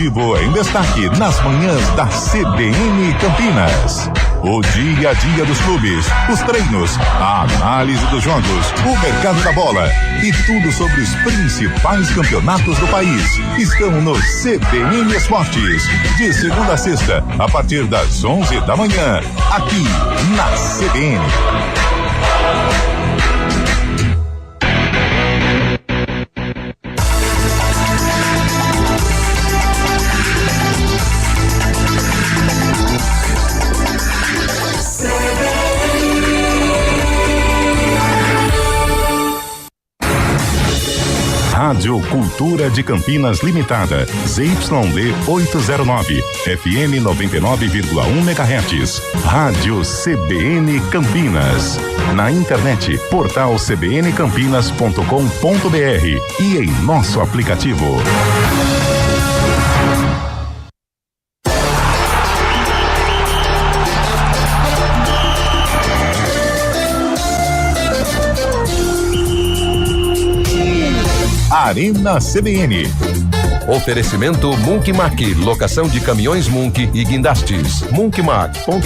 esportivo em destaque nas manhãs da CBN Campinas. O dia a dia dos clubes, os treinos, a análise dos jogos, o mercado da bola e tudo sobre os principais campeonatos do país estão no CBN Esportes, de segunda a sexta, a partir das 11 da manhã, aqui na CBN. Rádio Cultura de Campinas Limitada, ZYD 809, FM 99,1 MHz. Rádio CBN Campinas. Na internet, portal cbncampinas.com.br e em nosso aplicativo. Arena CBN. Oferecimento Munkmac, locação de caminhões Munk e guindastes. Munkmac.com.br.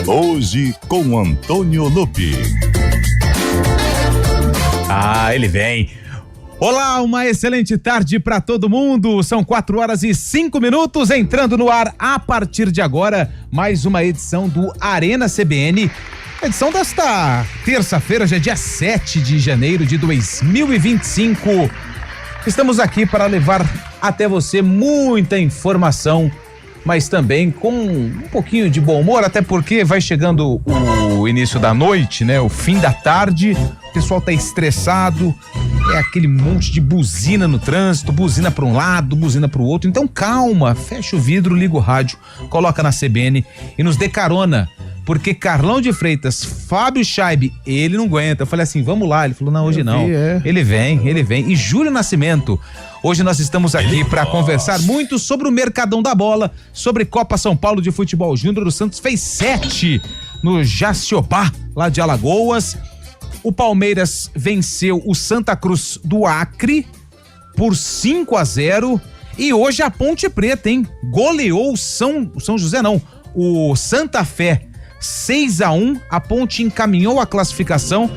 Hoje com Antônio Lupi. Ele vem. Olá, uma excelente tarde para todo mundo. São 4h05, entrando no ar a partir de agora mais uma edição do Arena CBN. Edição desta terça-feira, já é dia 7 de janeiro de 2025. Estamos aqui para levar até você muita informação, mas também com um pouquinho de bom humor, até porque vai chegando o início da noite, né? O fim da tarde, o pessoal tá estressado, é aquele monte de buzina no trânsito, buzina para um lado, buzina para o outro. Então calma, fecha o vidro, liga o rádio, coloca na CBN e nos dê carona, porque Carlão de Freitas, Fábio Scheibe, ele não aguenta. Eu falei assim, vamos lá, ele falou, não, hoje não. Ele vem. E Júlio Nascimento, hoje nós estamos aqui para conversar muito sobre o Mercadão da Bola, sobre Copa São Paulo de Futebol Júnior. O Santos fez 7 no Jaciobá, lá de Alagoas. O Palmeiras venceu o Santa Cruz do Acre por 5-0. E hoje a Ponte Preta, hein? Goleou o São José, não, o Santa Fé 6-1. A Ponte encaminhou a classificação.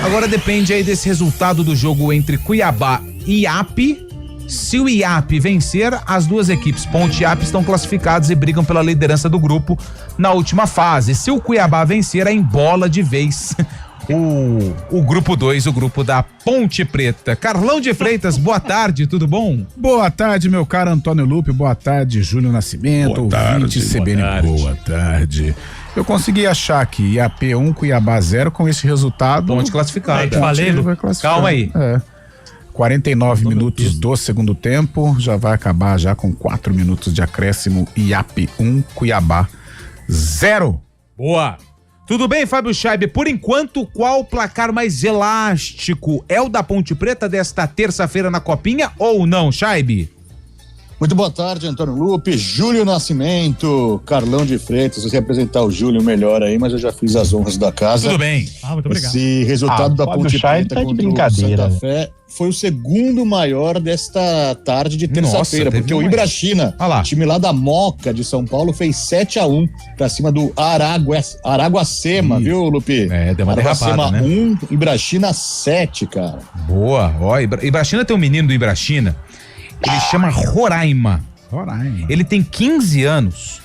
Agora depende aí desse resultado do jogo entre Cuiabá e Iape. Se o Iape vencer, as duas equipes, Ponte e Iape, estão classificadas e brigam pela liderança do grupo na última fase. Se o Cuiabá vencer, embola de vez o grupo 2, o grupo da Ponte Preta. Carlão de Freitas, boa tarde, tudo bom? Boa tarde, meu caro Antônio Lupe, boa tarde, Júlio Nascimento, ouvinte CBN, boa tarde. Eu consegui achar aqui IAP 1, Cuiabá 0, com esse resultado. Ponte classificada. Calma aí. 49 minutos do segundo tempo, já vai acabar já com 4 minutos de acréscimo. IAP 1, Cuiabá 0. Boa. Tudo bem, Fábio Scheibe? Por enquanto, qual o placar mais elástico? É o da Ponte Preta desta terça-feira na Copinha ou não, Scheibe? Muito boa tarde, Antônio Lupe, Júlio Nascimento, Carlão de Freitas. Você apresentar o Júlio melhor aí, mas eu já fiz as honras da casa. Tudo bem. Muito obrigado. Esse resultado da Ponte Preta contra o Santa Fé foi o segundo maior desta tarde de terça-feira, porque o Ibrachina, time lá da Moca de São Paulo, fez 7-1 pra cima do Araguacema, viu, Lupe? Deu uma derrapada, né? 1, Ibrachina 7, cara. Boa, ó, Ibrachina tem um menino do Ibrachina, ele chama Roraima. Ele tem 15 anos,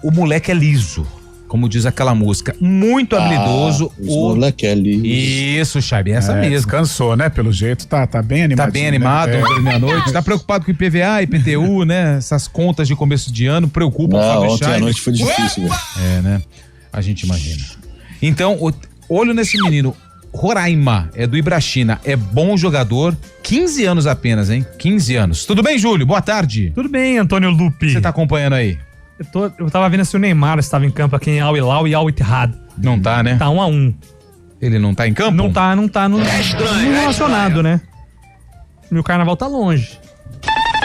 o moleque é liso, como diz aquela música, muito habilidoso. O moleque é liso. Isso, Xabi, essa mesmo. Descansou, né? Pelo jeito, tá bem animado. Tá bem animado, meia-noite. Tá preocupado com IPVA, IPTU, né? Essas contas de começo de ano preocupam o Fábio Ontem à noite foi difícil, velho. Né? A gente imagina. Então, olho nesse menino. Roraima, é do Ibrachina, é bom jogador, 15 anos apenas, hein? 15 anos. Tudo bem, Júlio? Boa tarde. Tudo bem, Antônio Lupe. Você tá acompanhando aí? Eu tava vendo se o Neymar estava em campo aqui em Al Hilal e Al Ittihad. Não tá, né? Tá 1-1. Ele não tá em campo? Não tá no relacionado, né? E o carnaval tá longe.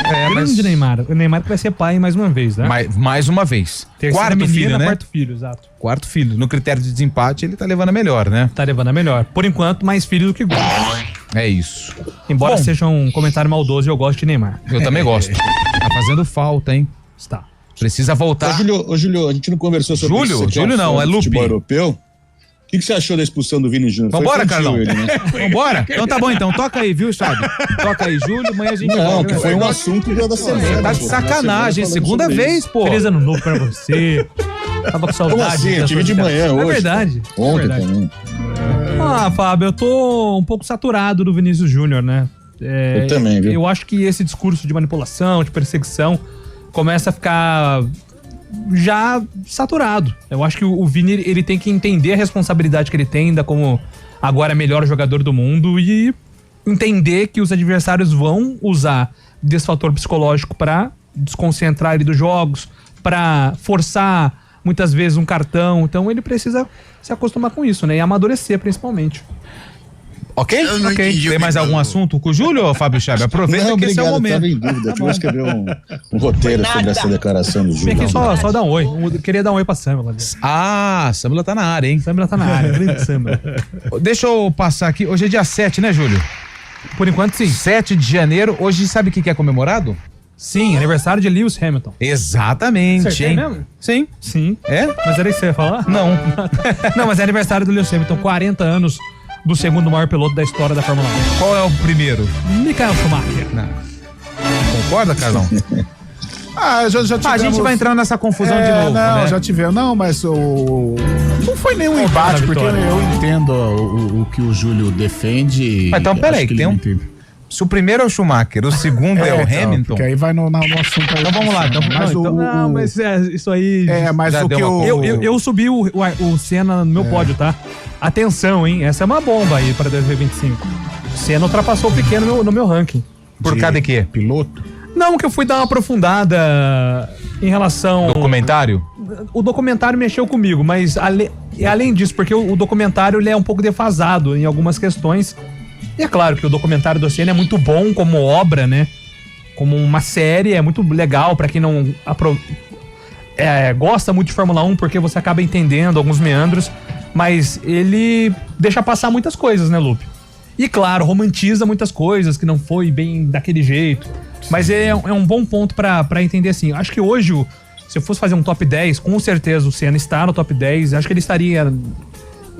Grande Neymar. O Neymar que vai ser pai mais uma vez, né? Mais uma vez. Terceira Quarto menina, filho, né? Quarto filho, exato. Quarto filho. No critério de desempate, ele tá levando a melhor, né? Tá levando a melhor. Por enquanto, mais filho do que gol. É isso. Embora seja um comentário maldoso, eu gosto de Neymar. Eu também gosto. Tá fazendo falta, hein? Está. Precisa voltar. Ô, Júlio, a gente não conversou sobre isso. Júlio não, é Lupe. Futebol europeu. O que você achou da expulsão do Vini Júnior? Vambora, Carlão. Ele, né? Vambora? Então tá bom, então. Toca aí, viu, Chádio? Toca aí, Júlio. Amanhã a gente... Não, que foi um assunto da semana. Tá de sacanagem. Segunda vez, pô. Feliz ano novo pra você. Tava com saudade. Como assim? Eu tive de manhã hoje. É verdade. Ontem também. Fábio, eu tô um pouco saturado do Vinícius Júnior, né? Eu também, viu? Eu acho que esse discurso de manipulação, de perseguição, começa a ficar já saturado. Eu acho que o Vini, ele tem que entender a responsabilidade que ele tem, ainda como agora melhor jogador do mundo, e entender que os adversários vão usar desse fator psicológico pra desconcentrar ele dos jogos, pra forçar muitas vezes um cartão. Então ele precisa se acostumar com isso, né? E amadurecer, principalmente. Ok? Tem mais algum assunto com o Júlio ou Fábio Chaves? Aproveita que esse é o momento. Eu tava em dúvida. Eu vou escrever um roteiro sobre essa declaração do Júlio. Vem aqui só dar um oi. Eu queria dar um oi pra Samela. Samela tá na área, hein? Samela tá na área. Grande Samela. Deixa eu passar aqui. Hoje é dia 7, né, Júlio? Por enquanto, sim. 7 de janeiro. Hoje, sabe o que é comemorado? Sim, aniversário de Lewis Hamilton. Exatamente, Acertei hein? mesmo? Sim. Sim. É? Mas era isso que você ia falar? Não. Não, mas é aniversário do Lewis Hamilton. 40 anos do segundo maior piloto da história da Fórmula 1. Qual é o primeiro? Michael Schumacher. Não. Concorda, Carlão? Já tivemos... A gente vai entrar nessa confusão de novo, não, né? já tivemos. Não, mas não foi nenhum embate, porque eu entendo o que o Júlio defende. Mas então, peraí, se o primeiro é o Schumacher, o segundo é o Hamilton... Porque aí vai no assunto aí. Então vamos lá. Mas isso aí... Mas o que eu subi o Senna no meu pódio, tá? Atenção, hein? Essa é uma bomba aí para 2025. O Senna ultrapassou o pequeno no meu ranking. Por causa de quê? Piloto? Não, que eu fui dar uma aprofundada em relação... Documentário? O documentário mexeu comigo, mas além disso, porque o documentário ele é um pouco defasado em algumas questões. E é claro que o documentário do Senna é muito bom como obra, né? Como uma série, é muito legal pra quem não gosta muito de Fórmula 1, porque você acaba entendendo alguns meandros, mas ele deixa passar muitas coisas, né, Lupe? E claro, romantiza muitas coisas que não foi bem daquele jeito. Mas é um bom ponto pra entender assim. Acho que hoje, se eu fosse fazer um top 10, com certeza o Senna está no top 10. Acho que ele estaria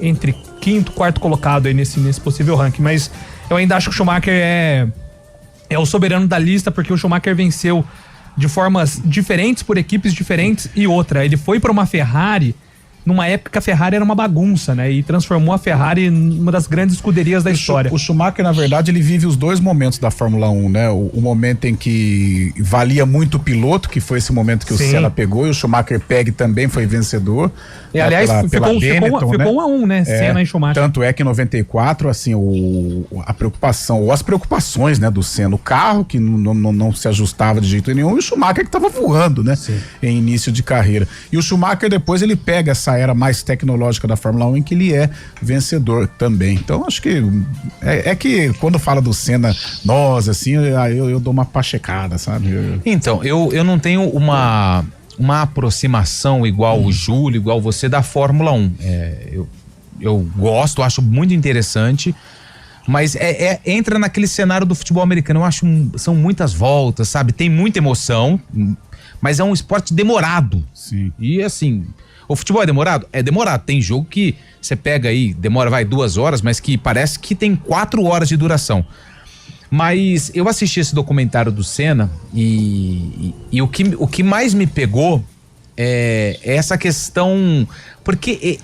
entre quinto, quarto colocado aí nesse possível ranking. Mas eu ainda acho que o Schumacher é o soberano da lista, porque o Schumacher venceu de formas diferentes por equipes diferentes. E outra, ele foi para uma Ferrari numa época que a Ferrari era uma bagunça, né? E transformou a Ferrari numa das grandes escuderias da história. O Schumacher, na verdade, ele vive os dois momentos da Fórmula 1, né? O momento em que valia muito o piloto, que foi esse momento que o Senna pegou, e o Schumacher pega também foi vencedor. E, aliás, ficou 1-1, né? Senna e Schumacher. Tanto é que em 94, assim, a preocupação, ou as preocupações, né, do Senna, o carro que não se ajustava de jeito nenhum, e o Schumacher que estava voando, né? Sim. Em início de carreira. E o Schumacher depois ele pega essa era mais tecnológica da Fórmula 1 em que ele é vencedor também. Então acho que é que quando fala do Senna, nós assim, eu dou uma pachecada, sabe? Então, eu não tenho uma aproximação igual o Júlio, igual você da Fórmula 1. Eu gosto, acho muito interessante, mas entra naquele cenário do futebol americano. Eu acho são muitas voltas, sabe? Tem muita emoção, mas é um esporte demorado. Sim. E assim, o futebol é demorado? É demorado. Tem jogo que você pega aí, demora 2 horas, mas que parece que tem 4 horas de duração. Mas eu assisti esse documentário do Senna e o que mais me pegou é essa questão, porque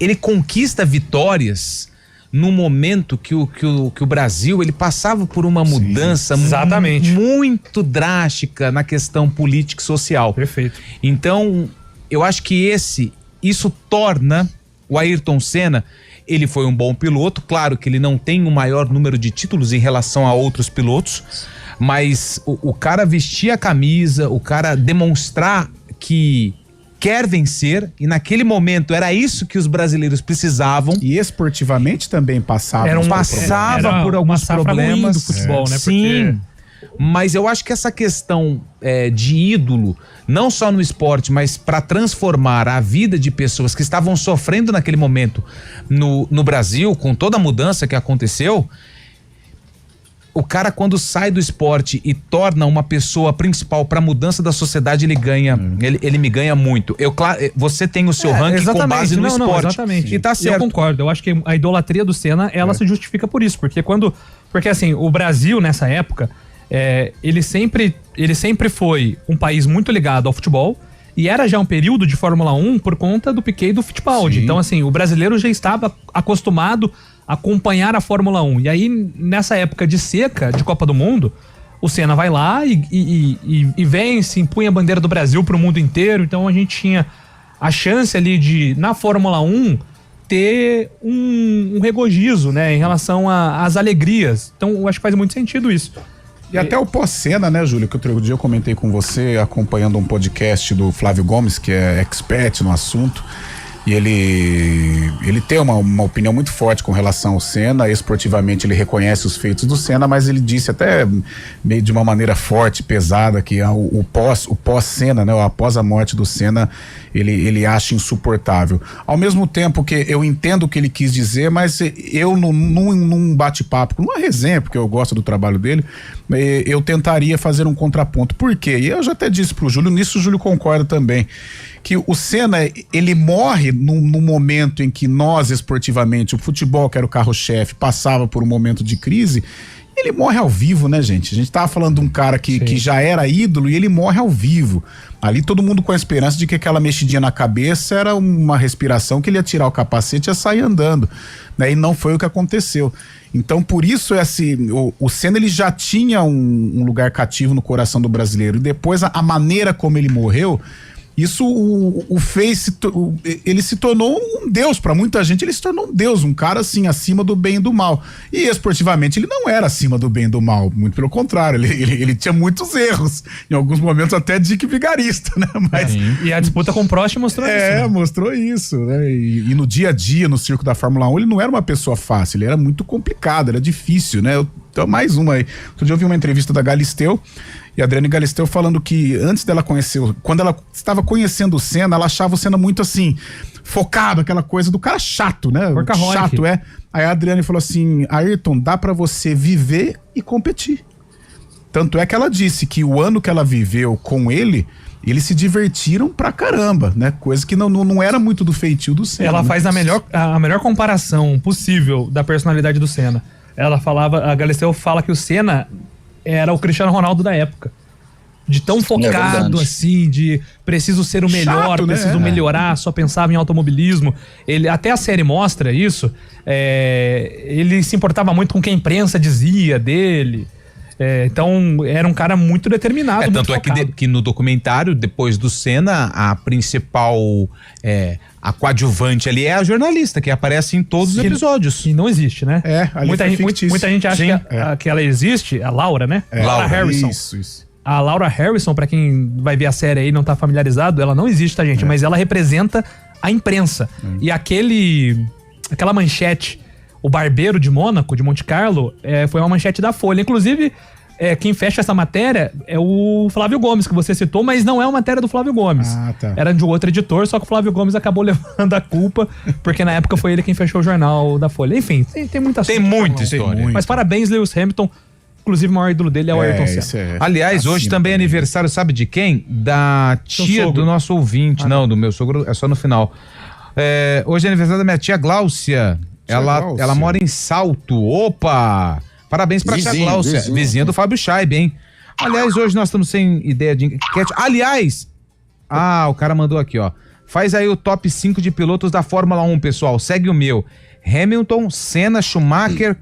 ele conquista vitórias no momento que o Brasil ele passava por uma mudança muito drástica na questão política e social. Perfeito. Então, eu acho que isso torna o Ayrton Senna, ele foi um bom piloto, claro que ele não tem o maior número de títulos em relação a outros pilotos, mas o cara vestir a camisa, o cara demonstrar que quer vencer, e naquele momento era isso que os brasileiros precisavam. E esportivamente também passava por alguns problemas do futebol, né? Sim. Mas eu acho que essa questão de ídolo, não só no esporte, mas para transformar a vida de pessoas que estavam sofrendo naquele momento no Brasil, com toda a mudança que aconteceu, o cara, quando sai do esporte e torna uma pessoa principal para a mudança da sociedade, ele ganha, ele me ganha muito. Você tem o seu ranking com base no esporte. Exatamente. E tá certo. Eu concordo. Eu acho que a idolatria do Senna, ela se justifica por isso. Porque assim, o Brasil nessa época, ele sempre foi um país muito ligado ao futebol, e era já um período de Fórmula 1 por conta do Piquet e do Fittipaldi. Sim. Então assim, o brasileiro já estava acostumado a acompanhar a Fórmula 1. E aí, nessa época de seca, de Copa do Mundo, o Senna vai lá e vence, empunha a bandeira do Brasil pro mundo inteiro. Então a gente tinha a chance ali de, na Fórmula 1, ter um regozijo, né, em relação às alegrias. Então eu acho que faz muito sentido isso. E até o pós-cena, né, Júlio, que outro dia eu comentei com você, acompanhando um podcast do Flávio Gomes, que é expert no assunto, e ele tem uma opinião muito forte com relação ao Senna. Esportivamente ele reconhece os feitos do Senna, mas ele disse até meio de uma maneira forte, pesada, que o pós-Senna, né, após a morte do Senna, ele acha insuportável. Ao mesmo tempo que eu entendo o que ele quis dizer, mas eu num bate-papo, numa resenha, porque eu gosto do trabalho dele, eu tentaria fazer um contraponto. Por quê? E eu já até disse pro Júlio, nisso o Júlio concorda também, que o Senna, ele morre no momento em que nós, esportivamente, o futebol, que era o carro-chefe, passava por um momento de crise. Ele morre ao vivo, né, gente? A gente tava falando de um cara que já era ídolo e ele morre ao vivo. Ali todo mundo com a esperança de que aquela mexidinha na cabeça era uma respiração, que ele ia tirar o capacete e ia sair andando, né? E não foi o que aconteceu. Então, por isso, o Senna, ele já tinha um lugar cativo no coração do brasileiro. E depois, a maneira como ele morreu, isso ele se tornou um deus para muita gente. Ele se tornou um deus, um cara assim, acima do bem e do mal. E esportivamente ele não era acima do bem e do mal, muito pelo contrário, ele tinha muitos erros, em alguns momentos até Dick vigarista, né? Mas, e a disputa com o Prost mostrou isso, né? Mostrou isso, né? E no dia a dia, no circo da Fórmula 1, ele não era uma pessoa fácil, ele era muito complicado, era difícil, né? Então, mais uma aí. Outro dia eu vi uma entrevista da Galisteu, e a Adriane Galisteu falando que antes dela conhecer, quando ela estava conhecendo o Senna, ela achava o Senna muito assim, focado, aquela coisa do cara chato, né? Workaholic. Chato, Aí a Adriane falou assim, Ayrton, dá pra você viver e competir. Tanto é que ela disse que o ano que ela viveu com ele, eles se divertiram pra caramba, né? Coisa que não era muito do feitio do Senna. Ela né? faz a melhor comparação possível da personalidade do Senna. Ela falava, a Galisteu fala que o Senna era o Cristiano Ronaldo da época. De tão focado assim, de preciso ser o melhor, chato, preciso melhorar, só pensava em automobilismo. Até a série mostra isso. Ele se importava muito com o que a imprensa dizia dele. Então era um cara muito determinado. Muito tanto focado. Que no documentário, depois do Senna, a principal a coadjuvante ali é a jornalista, que aparece em todos os episódios. E não existe, né? Muita gente acha que ela existe, a Laura, né? Laura Harrison. Isso. A Laura Harrison, pra quem vai ver a série aí e não tá familiarizado, ela não existe, tá, gente? Mas ela representa a imprensa. E aquela manchete, o barbeiro de Mônaco, de Monte Carlo, foi uma manchete da Folha. Inclusive, quem fecha essa matéria é o Flávio Gomes, que você citou, mas não é uma matéria do Flávio Gomes. Tá. Era de um outro editor, só que o Flávio Gomes acabou levando a culpa, porque na época foi ele quem fechou o jornal da Folha. Enfim, tem muita história. Mas parabéns, Lewis Hamilton. Inclusive, o maior ídolo dele é o Ayrton Senna. Aliás, hoje também é aniversário, sabe de quem? Da tia do nosso ouvinte. Não, do meu sogro, é só no final. Hoje é aniversário da minha tia Gláucia. Ela mora em Salto. Opa! Parabéns pra tia Gláucia, vizinha do Fábio Scheib, hein? Aliás, hoje nós estamos sem ideia de enquete. Aliás, o cara mandou aqui, ó. Faz aí o top 5 de pilotos da Fórmula 1, pessoal. Segue o meu. Hamilton, Senna, Schumacher,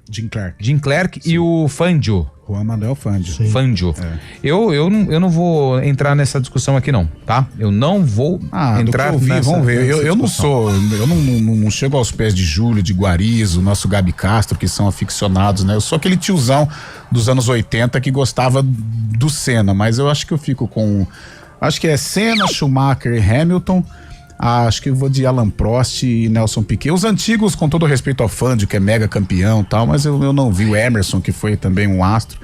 Jim Clark e o Fangio. Juan Manuel Fangio. Fangio. Eu não vou entrar nessa discussão aqui não, tá? Eu não vou entrar nessa vamos ver. Eu não chego aos pés de Júlio, de Guarizo, nosso Gabi Castro, que são aficionados, né? Eu sou aquele tiozão dos anos 80 que gostava do Senna, mas eu acho que eu fico com... Acho que é Senna, Schumacher e Hamilton. Acho que eu vou de Alan Prost e Nelson Piquet. Os antigos, com todo respeito ao Fangio, que é mega campeão e tal, mas eu não vi o Emerson, que foi também um astro.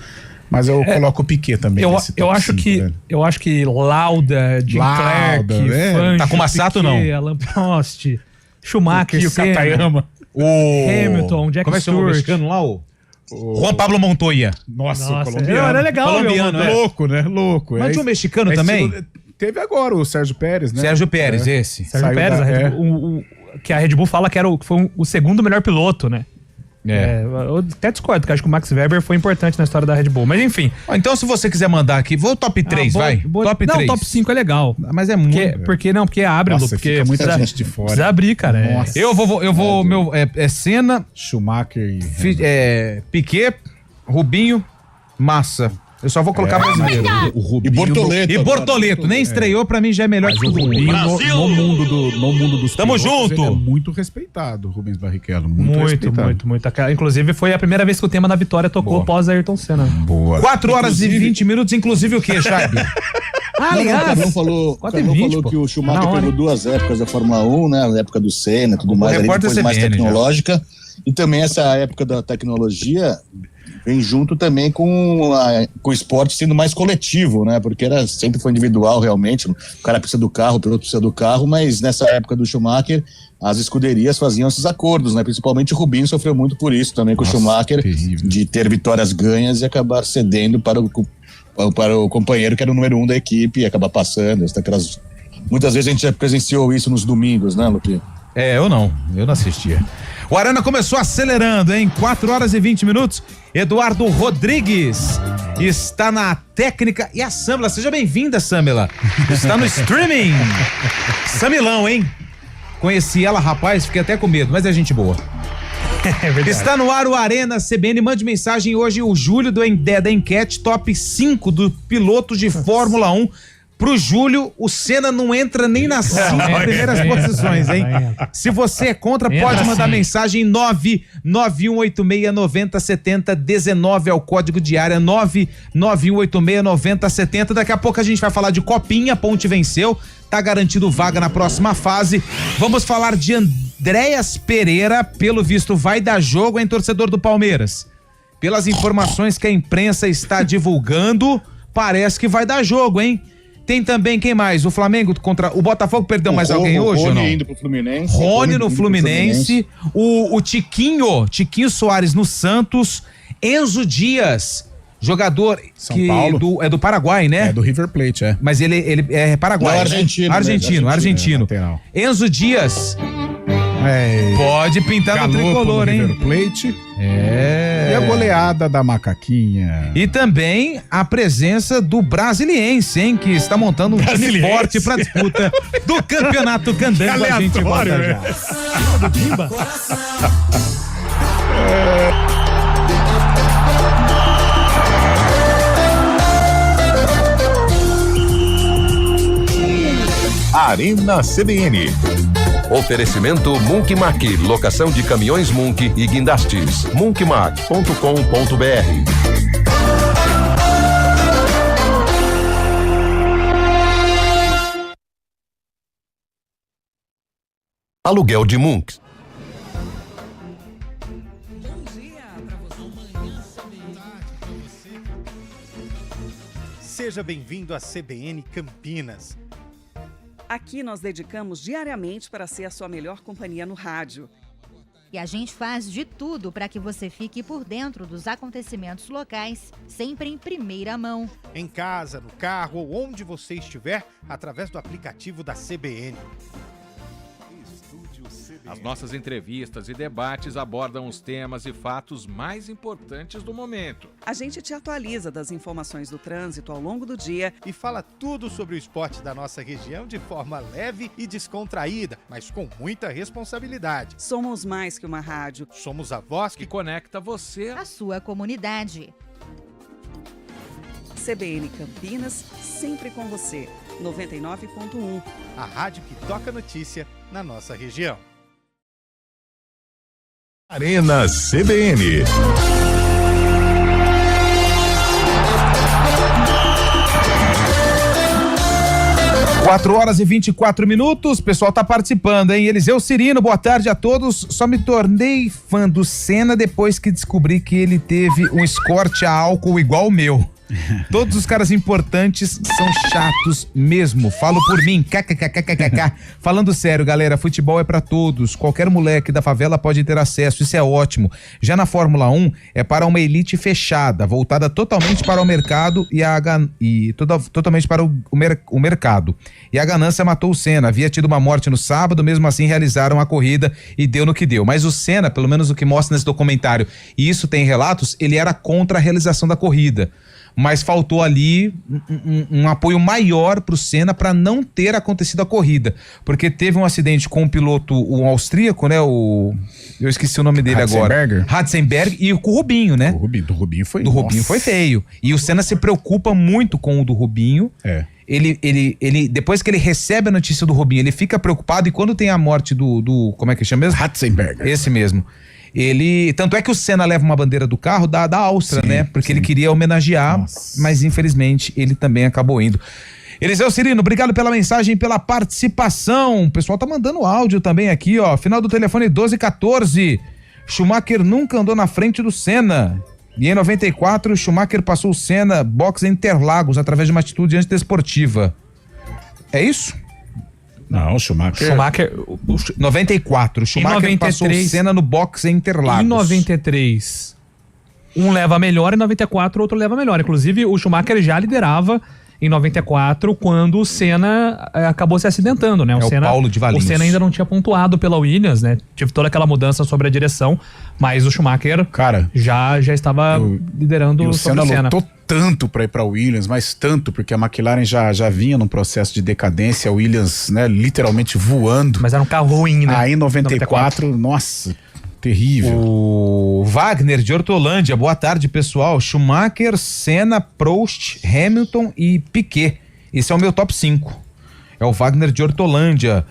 Mas eu coloco o Piquet também. Eu acho que Lauda, Jim Clark, Fangio, tá com Massato, Piquet, não? Alan Prost, Schumacher, o Katayama, Hamilton, Jack como é que chama o mexicano lá? O Juan Pablo Montoya. Nossa, colombiano. Era legal, colombiano, né? Louco, né? Louco. Mas tinha um mexicano também? Teve agora o Sérgio Pérez, né? Sérgio Pérez, esse. Sérgio Pérez, que a Red Bull fala que foi o segundo melhor piloto, né? Eu até discordo, porque acho que o Max Weber foi importante na história da Red Bull, mas enfim. Então, se você quiser mandar aqui, vou top 3, vai. Top 3. Não, top 5 é legal. Mas é muito. Porque abre, Nossa, porque fica muita gente de fora. Precisa abrir, cara. Nossa. Eu vou meu Senna, Schumacher e Piquet, Rubinho, Massa. Eu só vou colocar brasileiro. O Rubinho E Bortoleto. Nem estreou, pra mim já é melhor que o Rubinho. No mundo dos Tamo pilotos, junto! ele é muito respeitado, o Rubens Barrichello. Muito. Inclusive, foi a primeira vez que o tema da vitória tocou após Ayrton Senna. Boa. 4 horas e 20 minutos, inclusive o quê, Chaib? Aliás, o Carlão falou que o Schumacher pegou 2 épocas da Fórmula 1, né? A época do Senna, tudo mais, ali, depois mais tecnológica. E também essa época da tecnologia vem junto também com o esporte sendo mais coletivo, né? Porque sempre foi individual, realmente. O cara precisa do carro, o piloto precisa do carro, mas nessa época do Schumacher, as escuderias faziam esses acordos, né? Principalmente o Rubinho sofreu muito por isso também com o Schumacher, terrível. De ter vitórias ganhas e acabar cedendo para o companheiro que era o número 1 da equipe e acabar passando. Muitas vezes a gente já presenciou isso nos domingos, né, Luque? Eu não assistia. O Arana começou acelerando, hein? 4 horas e 20 minutos. Eduardo Rodrigues está na técnica. E a Samela, seja bem-vinda, Samela. Está no streaming. Samilão, hein? Conheci ela, rapaz, fiquei até com medo, mas é gente boa. Está no ar o Arena CBN. Mande mensagem hoje, o Júlio da enquete top 5 do piloto de Fórmula 1. Pro Júlio, o Senna não entra nem nas 5 primeiras posições, hein? Se você é contra, pode mandar mensagem 991869070, 19 é o código de área, 991869070. Daqui a pouco a gente vai falar de Copinha, Ponte venceu, tá garantido vaga na próxima fase. Vamos falar de Andréas Pereira, pelo visto vai dar jogo, hein, torcedor do Palmeiras? Pelas informações que a imprensa está divulgando, parece que vai dar jogo, hein? Tem também, quem mais? O Flamengo contra o Botafogo perdeu mais alguém hoje ou não? Rony indo pro Fluminense. Rony no Fluminense. O Tiquinho Soares no Santos. Enzo Dias, jogador São Paulo. do Paraguai, né? É do River Plate, é. Mas ele é Paraguai, não, argentino, né? Argentino. Enzo Dias. Pode pintar no tricolor, hein? River Plate. E a goleada da Macaquinha. E também a presença do Brasiliense, hein? Que está montando um time forte pra disputa do Campeonato Candango. A gente volta já. Arena CBN. Oferecimento Munk Mac, locação de caminhões Munk e guindastes. Munkmac.com.br. Aluguel de Munk. Seja bem-vindo à CBN Campinas. Aqui nós dedicamos diariamente para ser a sua melhor companhia no rádio. E a gente faz de tudo para que você fique por dentro dos acontecimentos locais, sempre em primeira mão. Em casa, no carro ou onde você estiver, através do aplicativo da CBN. As nossas entrevistas e debates abordam os temas e fatos mais importantes do momento. A gente te atualiza das informações do trânsito ao longo do dia e fala tudo sobre o esporte da nossa região de forma leve e descontraída, mas com muita responsabilidade. Somos mais que uma rádio. Somos a voz que conecta você à sua comunidade. CBN Campinas, sempre com você. 99.1. A rádio que toca notícia na nossa região. Arena CBN. 4h24, o pessoal tá participando, hein? Eliseu Cirino, boa tarde a todos. Só me tornei fã do Senna depois que descobri que ele teve um escorte a álcool igual o meu. Todos os caras importantes são chatos mesmo, falo por mim, kkkkkk. Falando sério, galera, futebol é pra todos, qualquer moleque da favela pode ter acesso, isso é ótimo. Já na Fórmula 1 é para uma elite fechada, voltada totalmente para o mercado totalmente para o mercado. E a ganância matou o Senna, havia tido uma morte no sábado, mesmo assim realizaram a corrida e deu no que deu. Mas o Senna, pelo menos o que mostra nesse documentário, e isso tem relatos, ele era contra a realização da corrida. Mas faltou ali um apoio maior pro Senna para não ter acontecido a corrida, porque teve um acidente com o piloto, o austríaco, né, eu esqueci o nome dele agora, Ratzenberg, e com o Rubinho, né? Do Rubinho foi feio, e o Senna se preocupa muito com o do Rubinho. Ele depois que ele recebe a notícia do Rubinho, ele fica preocupado, e quando tem a morte do como é que chama mesmo? Ratzenberger. Esse mesmo. Tanto é que o Senna leva uma bandeira do carro da Áustria, né? Porque ele queria homenagear, mas infelizmente ele também acabou indo. Eliseu Cirino, obrigado pela mensagem, pela participação. O pessoal tá mandando áudio também aqui, ó. Final do telefone 1214. Schumacher nunca andou na frente do Senna. E em 94, Schumacher passou o Senna box em Interlagos através de uma atitude antidesportiva. É isso? Não, Schumacher 94. Schumacher passou o Senna no box em Interlagos. Em 93, um leva melhor, em 94 outro leva melhor. Inclusive, o Schumacher já liderava em 94, quando o Senna acabou se acidentando, né? O Paulo de Valinhos. O Senna ainda não tinha pontuado pela Williams, né? Tive toda aquela mudança sobre a direção, mas o Schumacher, já estava liderando o sobre o Senna. Lutou tanto para ir para Williams, mas tanto, porque a McLaren já vinha num processo de decadência, a Williams, né, literalmente voando. Mas era um carro ruim, né? Aí em 94, nossa, terrível. O Wagner de Hortolândia, boa tarde, pessoal. Schumacher, Senna, Prost, Hamilton e Piquet. Esse é o meu top 5. É o Wagner de Hortolândia.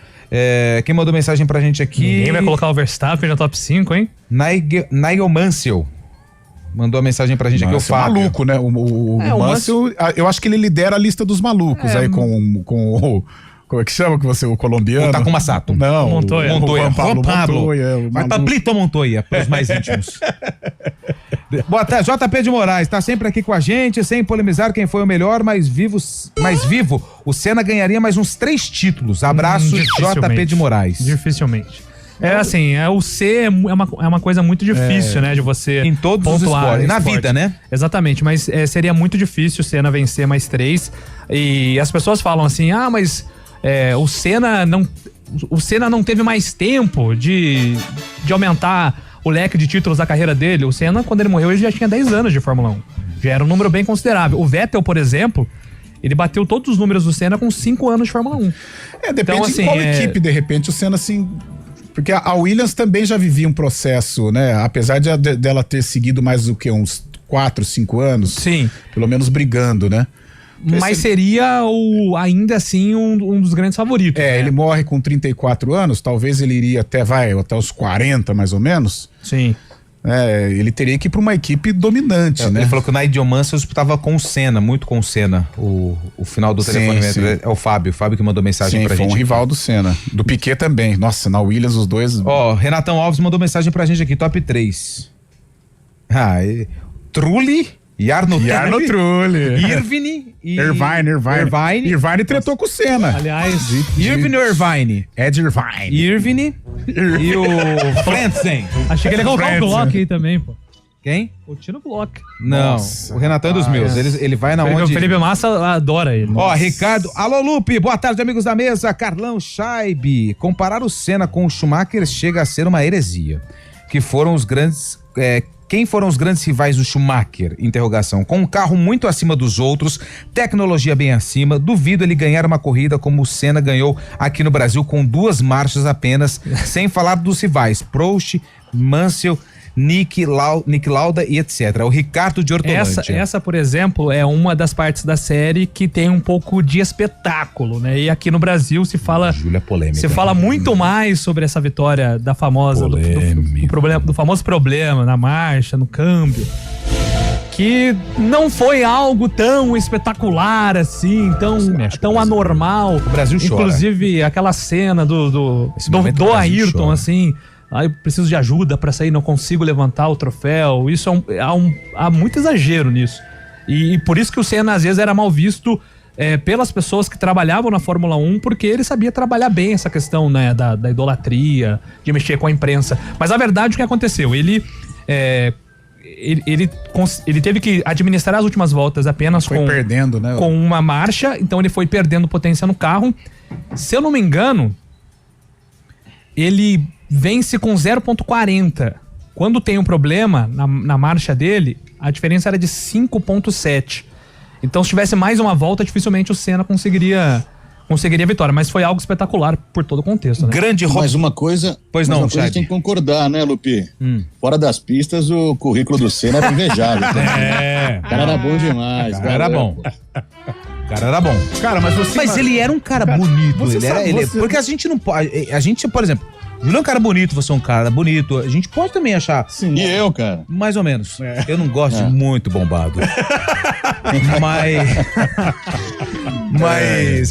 Quem mandou mensagem pra gente aqui? Ninguém vai colocar o Verstappen no top 5, hein? Nigel Mansell mandou a mensagem pra gente aqui, o Fábio. Maluco, né? O Mansell, eu acho que ele lidera a lista dos malucos aí com o... Como é que chama o colombiano? O Takuma Sato. Não, Montoya. Juan Pablo Montoya. Vai Pablito Montoya, para os mais íntimos. Boa tarde, JP de Moraes, tá sempre aqui com a gente, sem polemizar quem foi o melhor, mas vivo, o Senna ganharia mais uns 3 títulos. Abraço, JP de Moraes. Dificilmente. O C é uma coisa muito difícil, né, de você em todos pontuar, os esportes, na vida, né? Exatamente, mas seria muito difícil o Senna vencer mais 3. E as pessoas falam assim, mas o Senna não teve mais tempo de aumentar o leque de títulos da carreira dele. O Senna, quando ele morreu, ele já tinha 10 anos de Fórmula 1. Já era um número bem considerável. O Vettel, por exemplo, ele bateu todos os números do Senna com 5 anos de Fórmula 1. Depende então, assim, de qual equipe, de repente, o Senna, assim... Porque a Williams também já vivia um processo, né? Apesar dela ter seguido mais do que uns 4, 5 anos. Sim. Pelo menos brigando, né? Mas seria ainda assim um dos grandes favoritos. Né? Ele morre com 34 anos, talvez ele iria até os 40 mais ou menos. Sim. Ele teria que ir para uma equipe dominante, né? Ele falou que o Nigel Mansell disputava com o Senna, muito com o Senna. O final do telefone é o Fábio que mandou mensagem pra gente. Foi um rival do Senna. Do Piquet também. Nossa, na Williams os dois... Renatão Alves mandou mensagem pra gente aqui, top 3. Trulli... Jarno Trulli. Irvine e... Irvine tretou com o Senna. Aliás, Irvine ou Irvine? Ed Irvine. Irvine e o Frentzen. Achei que ele ia colocar o Block aí também, pô. Quem? O Tino Block. Não, o Renatão é dos meus. Ele vai na onde... O Felipe Massa adora ele. Ricardo. Alô, Lupe. Boa tarde, amigos da mesa. Carlão Scheibe. Comparar o Senna com o Schumacher chega a ser uma heresia. Quem foram os grandes rivais do Schumacher? Interrogação. Com um carro muito acima dos outros, tecnologia bem acima, duvido ele ganhar uma corrida como o Senna ganhou aqui no Brasil com 2 marchas apenas, sem falar dos rivais, Prost, Mansell, Nick Lauda e etc. O Ricardo de Hortolândia. Essa, por exemplo, é uma das partes da série que tem um pouco de espetáculo, né? E aqui no Brasil se fala... Júlia polêmica. Se fala muito mais sobre essa vitória da famosa... Do famoso problema na marcha, no câmbio. que não foi algo tão espetacular assim, tão anormal. O Brasil chora. Inclusive, aquela cena do Ayrton, chora. Assim, eu preciso de ajuda pra sair, não consigo levantar o troféu. Isso há muito exagero nisso. E por isso que o Senna às vezes era mal visto pelas pessoas que trabalhavam na Fórmula 1, porque ele sabia trabalhar bem essa questão, né, da idolatria, de mexer com a imprensa. Mas a verdade, o que aconteceu? Ele teve que administrar as últimas voltas apenas perdendo, né? Com uma marcha, então ele foi perdendo potência no carro. Se eu não me engano, ele vence com 0,40. Quando tem um problema na marcha dele, a diferença era de 5,7. Então, se tivesse mais uma volta, dificilmente o Senna conseguiria a vitória. Mas foi algo espetacular por todo o contexto, né? Mais uma coisa. Pois não, Chay. Tem que concordar, né, Lupi? Fora das pistas, o currículo do Senna era invejável. O cara era bom demais. O cara era bom. Cara, mas ele era um cara bonito. Porque a gente não pode. A gente, por exemplo, Júlio é um cara bonito, você é um cara bonito. A gente pode também achar. Sim. E eu, cara? Mais ou menos. Eu não gosto de muito bombado.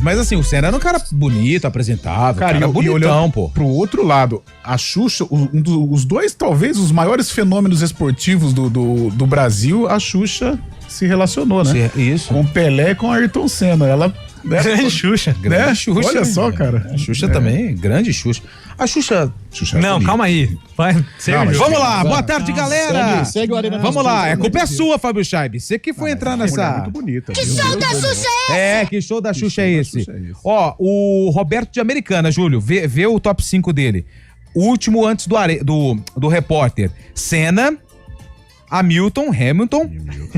Mas assim, o Senna era um cara bonito, apresentável. Cara, bonitão, pô. Pro outro lado, a Xuxa, os dois, talvez, os maiores fenômenos esportivos do Brasil, a Xuxa se relacionou, né? Isso. Com Pelé e com Ayrton Senna. Ela... Grande Xuxa. Grande Xuxa. Olha só, cara. A Xuxa também, grande Xuxa. A Xuxa... Não, calma aí. Vamos lá, boa tarde, galera. Segue o Arena. Vamos lá, a culpa é sua, Fábio Scheib. Você que foi entrar nessa... Muito bonita. Que show da Xuxa é esse? Que show da Xuxa é esse? Ó, o Roberto de Americana, Júlio, vê o top 5 dele. O último antes do repórter. Senna, Hamilton,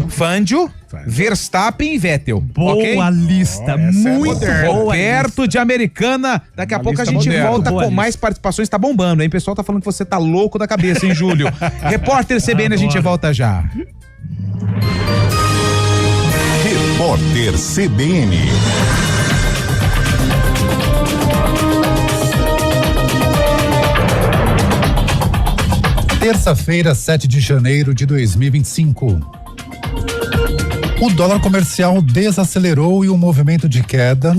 Fangio, Verstappen e Vettel. Boa lista, muito boa. Roberto de Americana. Daqui a pouco a gente volta com mais participações. Tá bombando, hein? O pessoal tá falando que você tá louco da cabeça, hein, Júlio? Repórter CBN, a gente volta já. Repórter CBN. Terça-feira, 7 de janeiro de 2025. O dólar comercial desacelerou e o movimento de queda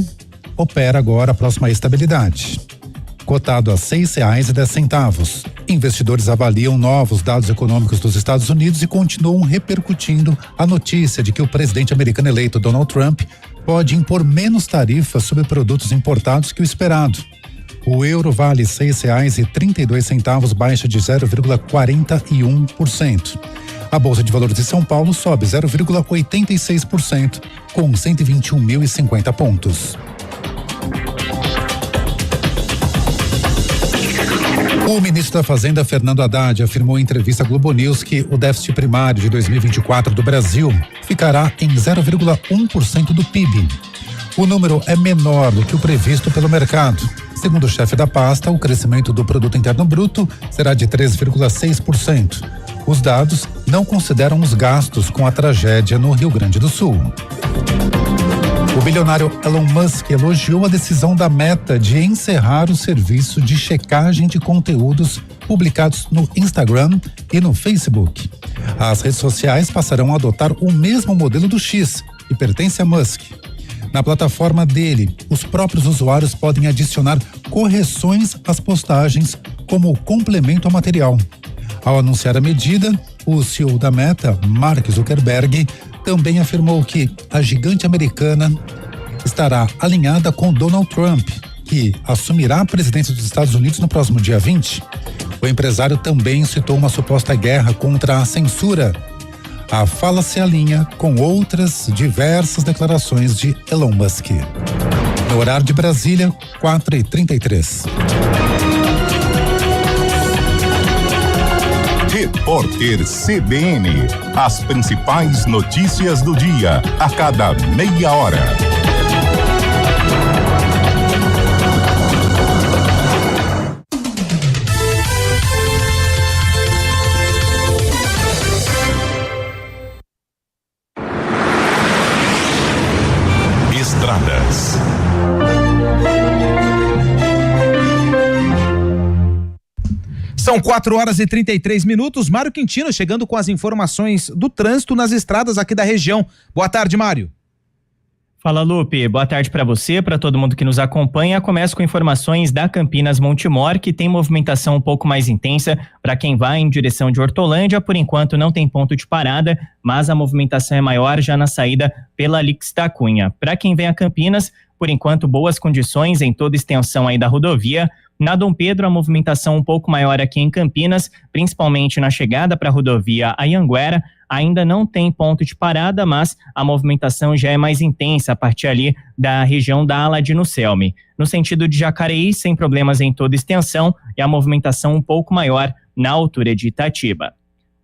opera agora próximo à estabilidade. Cotado a R$ 6,10. Investidores avaliam novos dados econômicos dos Estados Unidos e continuam repercutindo a notícia de que o presidente americano eleito Donald Trump pode impor menos tarifas sobre produtos importados que o esperado. O euro vale R$ 6,32, baixa de 0,41%. A Bolsa de Valores de São Paulo sobe 0,86%, com 121.050 pontos. O ministro da Fazenda, Fernando Haddad, afirmou em entrevista à Globo News que o déficit primário de 2024 do Brasil ficará em 0,1% do PIB. O número é menor do que o previsto pelo mercado. Segundo o chefe da pasta, o crescimento do Produto Interno Bruto será de 3,6%. Os dados não consideram os gastos com a tragédia no Rio Grande do Sul. O bilionário Elon Musk elogiou a decisão da Meta de encerrar o serviço de checagem de conteúdos publicados no Instagram e no Facebook. As redes sociais passarão a adotar o mesmo modelo do X, que pertence a Musk. Na plataforma dele, os próprios usuários podem adicionar correções às postagens como complemento ao material. Ao anunciar a medida, o CEO da Meta, Mark Zuckerberg, também afirmou que a gigante americana estará alinhada com Donald Trump, que assumirá a presidência dos Estados Unidos no próximo dia 20. O empresário também citou uma suposta guerra contra a censura. A fala se alinha com outras diversas declarações de Elon Musk. No horário de Brasília, 4h33. Repórter CBN. As principais notícias do dia, a cada meia hora. Estradas. São São 4h33. Mário Quintino chegando com as informações do trânsito nas estradas aqui da região. Boa tarde, Mário. Fala, Lupe. Boa tarde para você, para todo mundo que nos acompanha. Começo com informações da Campinas Montemor, que tem movimentação um pouco mais intensa para quem vai em direção de Hortolândia. Por enquanto não tem ponto de parada, mas a movimentação é maior já na saída pela Alix da Cunha. Para quem vem a Campinas, por enquanto boas condições em toda a extensão aí da rodovia. Na Dom Pedro, a movimentação um pouco maior aqui em Campinas, principalmente na chegada para a rodovia Anhanguera. Ainda não tem ponto de parada, mas a movimentação já é mais intensa a partir ali da região da Aladino Selme. No sentido de Jacareí, sem problemas em toda extensão, e a movimentação um pouco maior na altura de Itatiba.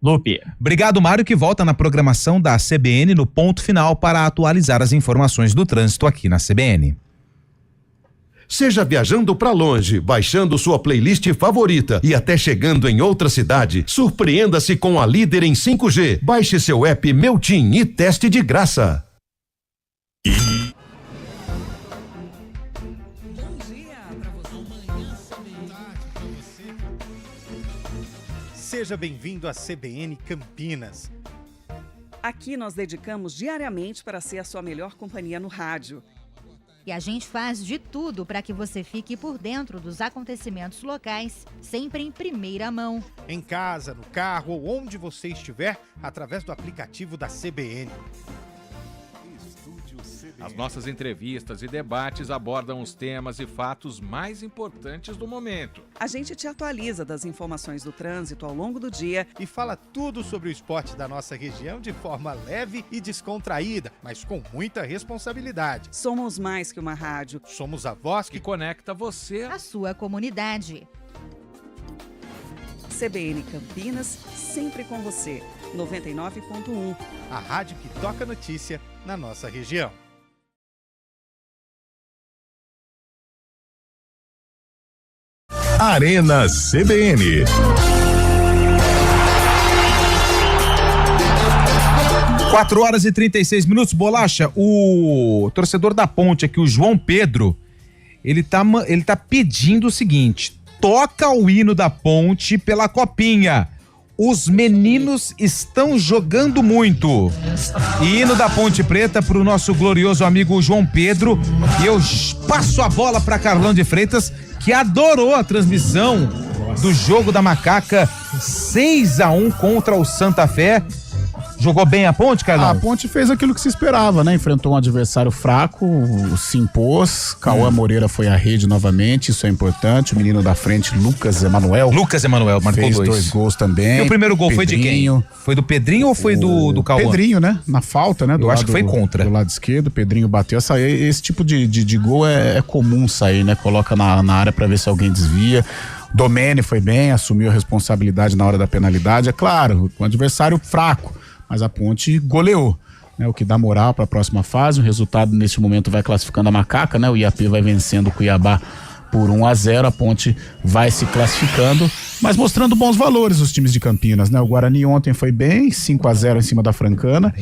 Lupe. Obrigado, Mário, que volta na programação da CBN no ponto final para atualizar as informações do trânsito aqui na CBN. Seja viajando para longe, baixando sua playlist favorita e até chegando em outra cidade, surpreenda-se com a líder em 5G. Baixe seu app Meu TIM e teste de graça. Seja bem-vindo à CBN Campinas. Aqui nós dedicamos diariamente para ser a sua melhor companhia no rádio. E a gente faz de tudo para que você fique por dentro dos acontecimentos locais, sempre em primeira mão. Em casa, no carro ou onde você estiver, através do aplicativo da CBN. As nossas entrevistas e debates abordam os temas e fatos mais importantes do momento. A gente te atualiza das informações do trânsito ao longo do dia e fala tudo sobre o esporte da nossa região de forma leve e descontraída, mas com muita responsabilidade. Somos mais que uma rádio. Somos a voz que conecta você à sua comunidade. CBN Campinas, sempre com você. 99.1. A rádio que toca notícia na nossa região. Arena CBN. Quatro horas e 36 minutos, Bolacha. O torcedor da Ponte aqui, o João Pedro, ele tá pedindo o seguinte: toca o hino da Ponte pela Copinha. Os meninos estão jogando muito. E hino da Ponte Preta pro nosso glorioso amigo João Pedro. E eu passo a bola para Carlão de Freitas, que adorou a transmissão do jogo da Macaca 6-1 contra o Santa Fé. Jogou bem a Ponte, Carlão? A Ponte fez aquilo que se esperava, né? Enfrentou um adversário fraco, se impôs. Cauã Moreira foi à rede novamente, isso é importante. O menino da frente, Lucas Emanuel, marcou fez dois gols também. E o primeiro gol Pedrinho. Foi de quem? Foi do Pedrinho ou foi do Cauã? Pedrinho, né? Na falta, né? Eu acho que foi contra. Do lado esquerdo, Pedrinho bateu. Esse tipo de gol é comum sair, né? Coloca na área pra ver se alguém desvia. Domene foi bem, assumiu a responsabilidade na hora da penalidade. É claro, um adversário fraco, mas a Ponte goleou, né? O que dá moral para a próxima fase. O resultado nesse momento vai classificando a Macaca, né? O IAP vai vencendo o Cuiabá por 1-0, a Ponte vai se classificando, mas mostrando bons valores os times de Campinas, né? O Guarani ontem foi bem, 5-0 em cima da Francana,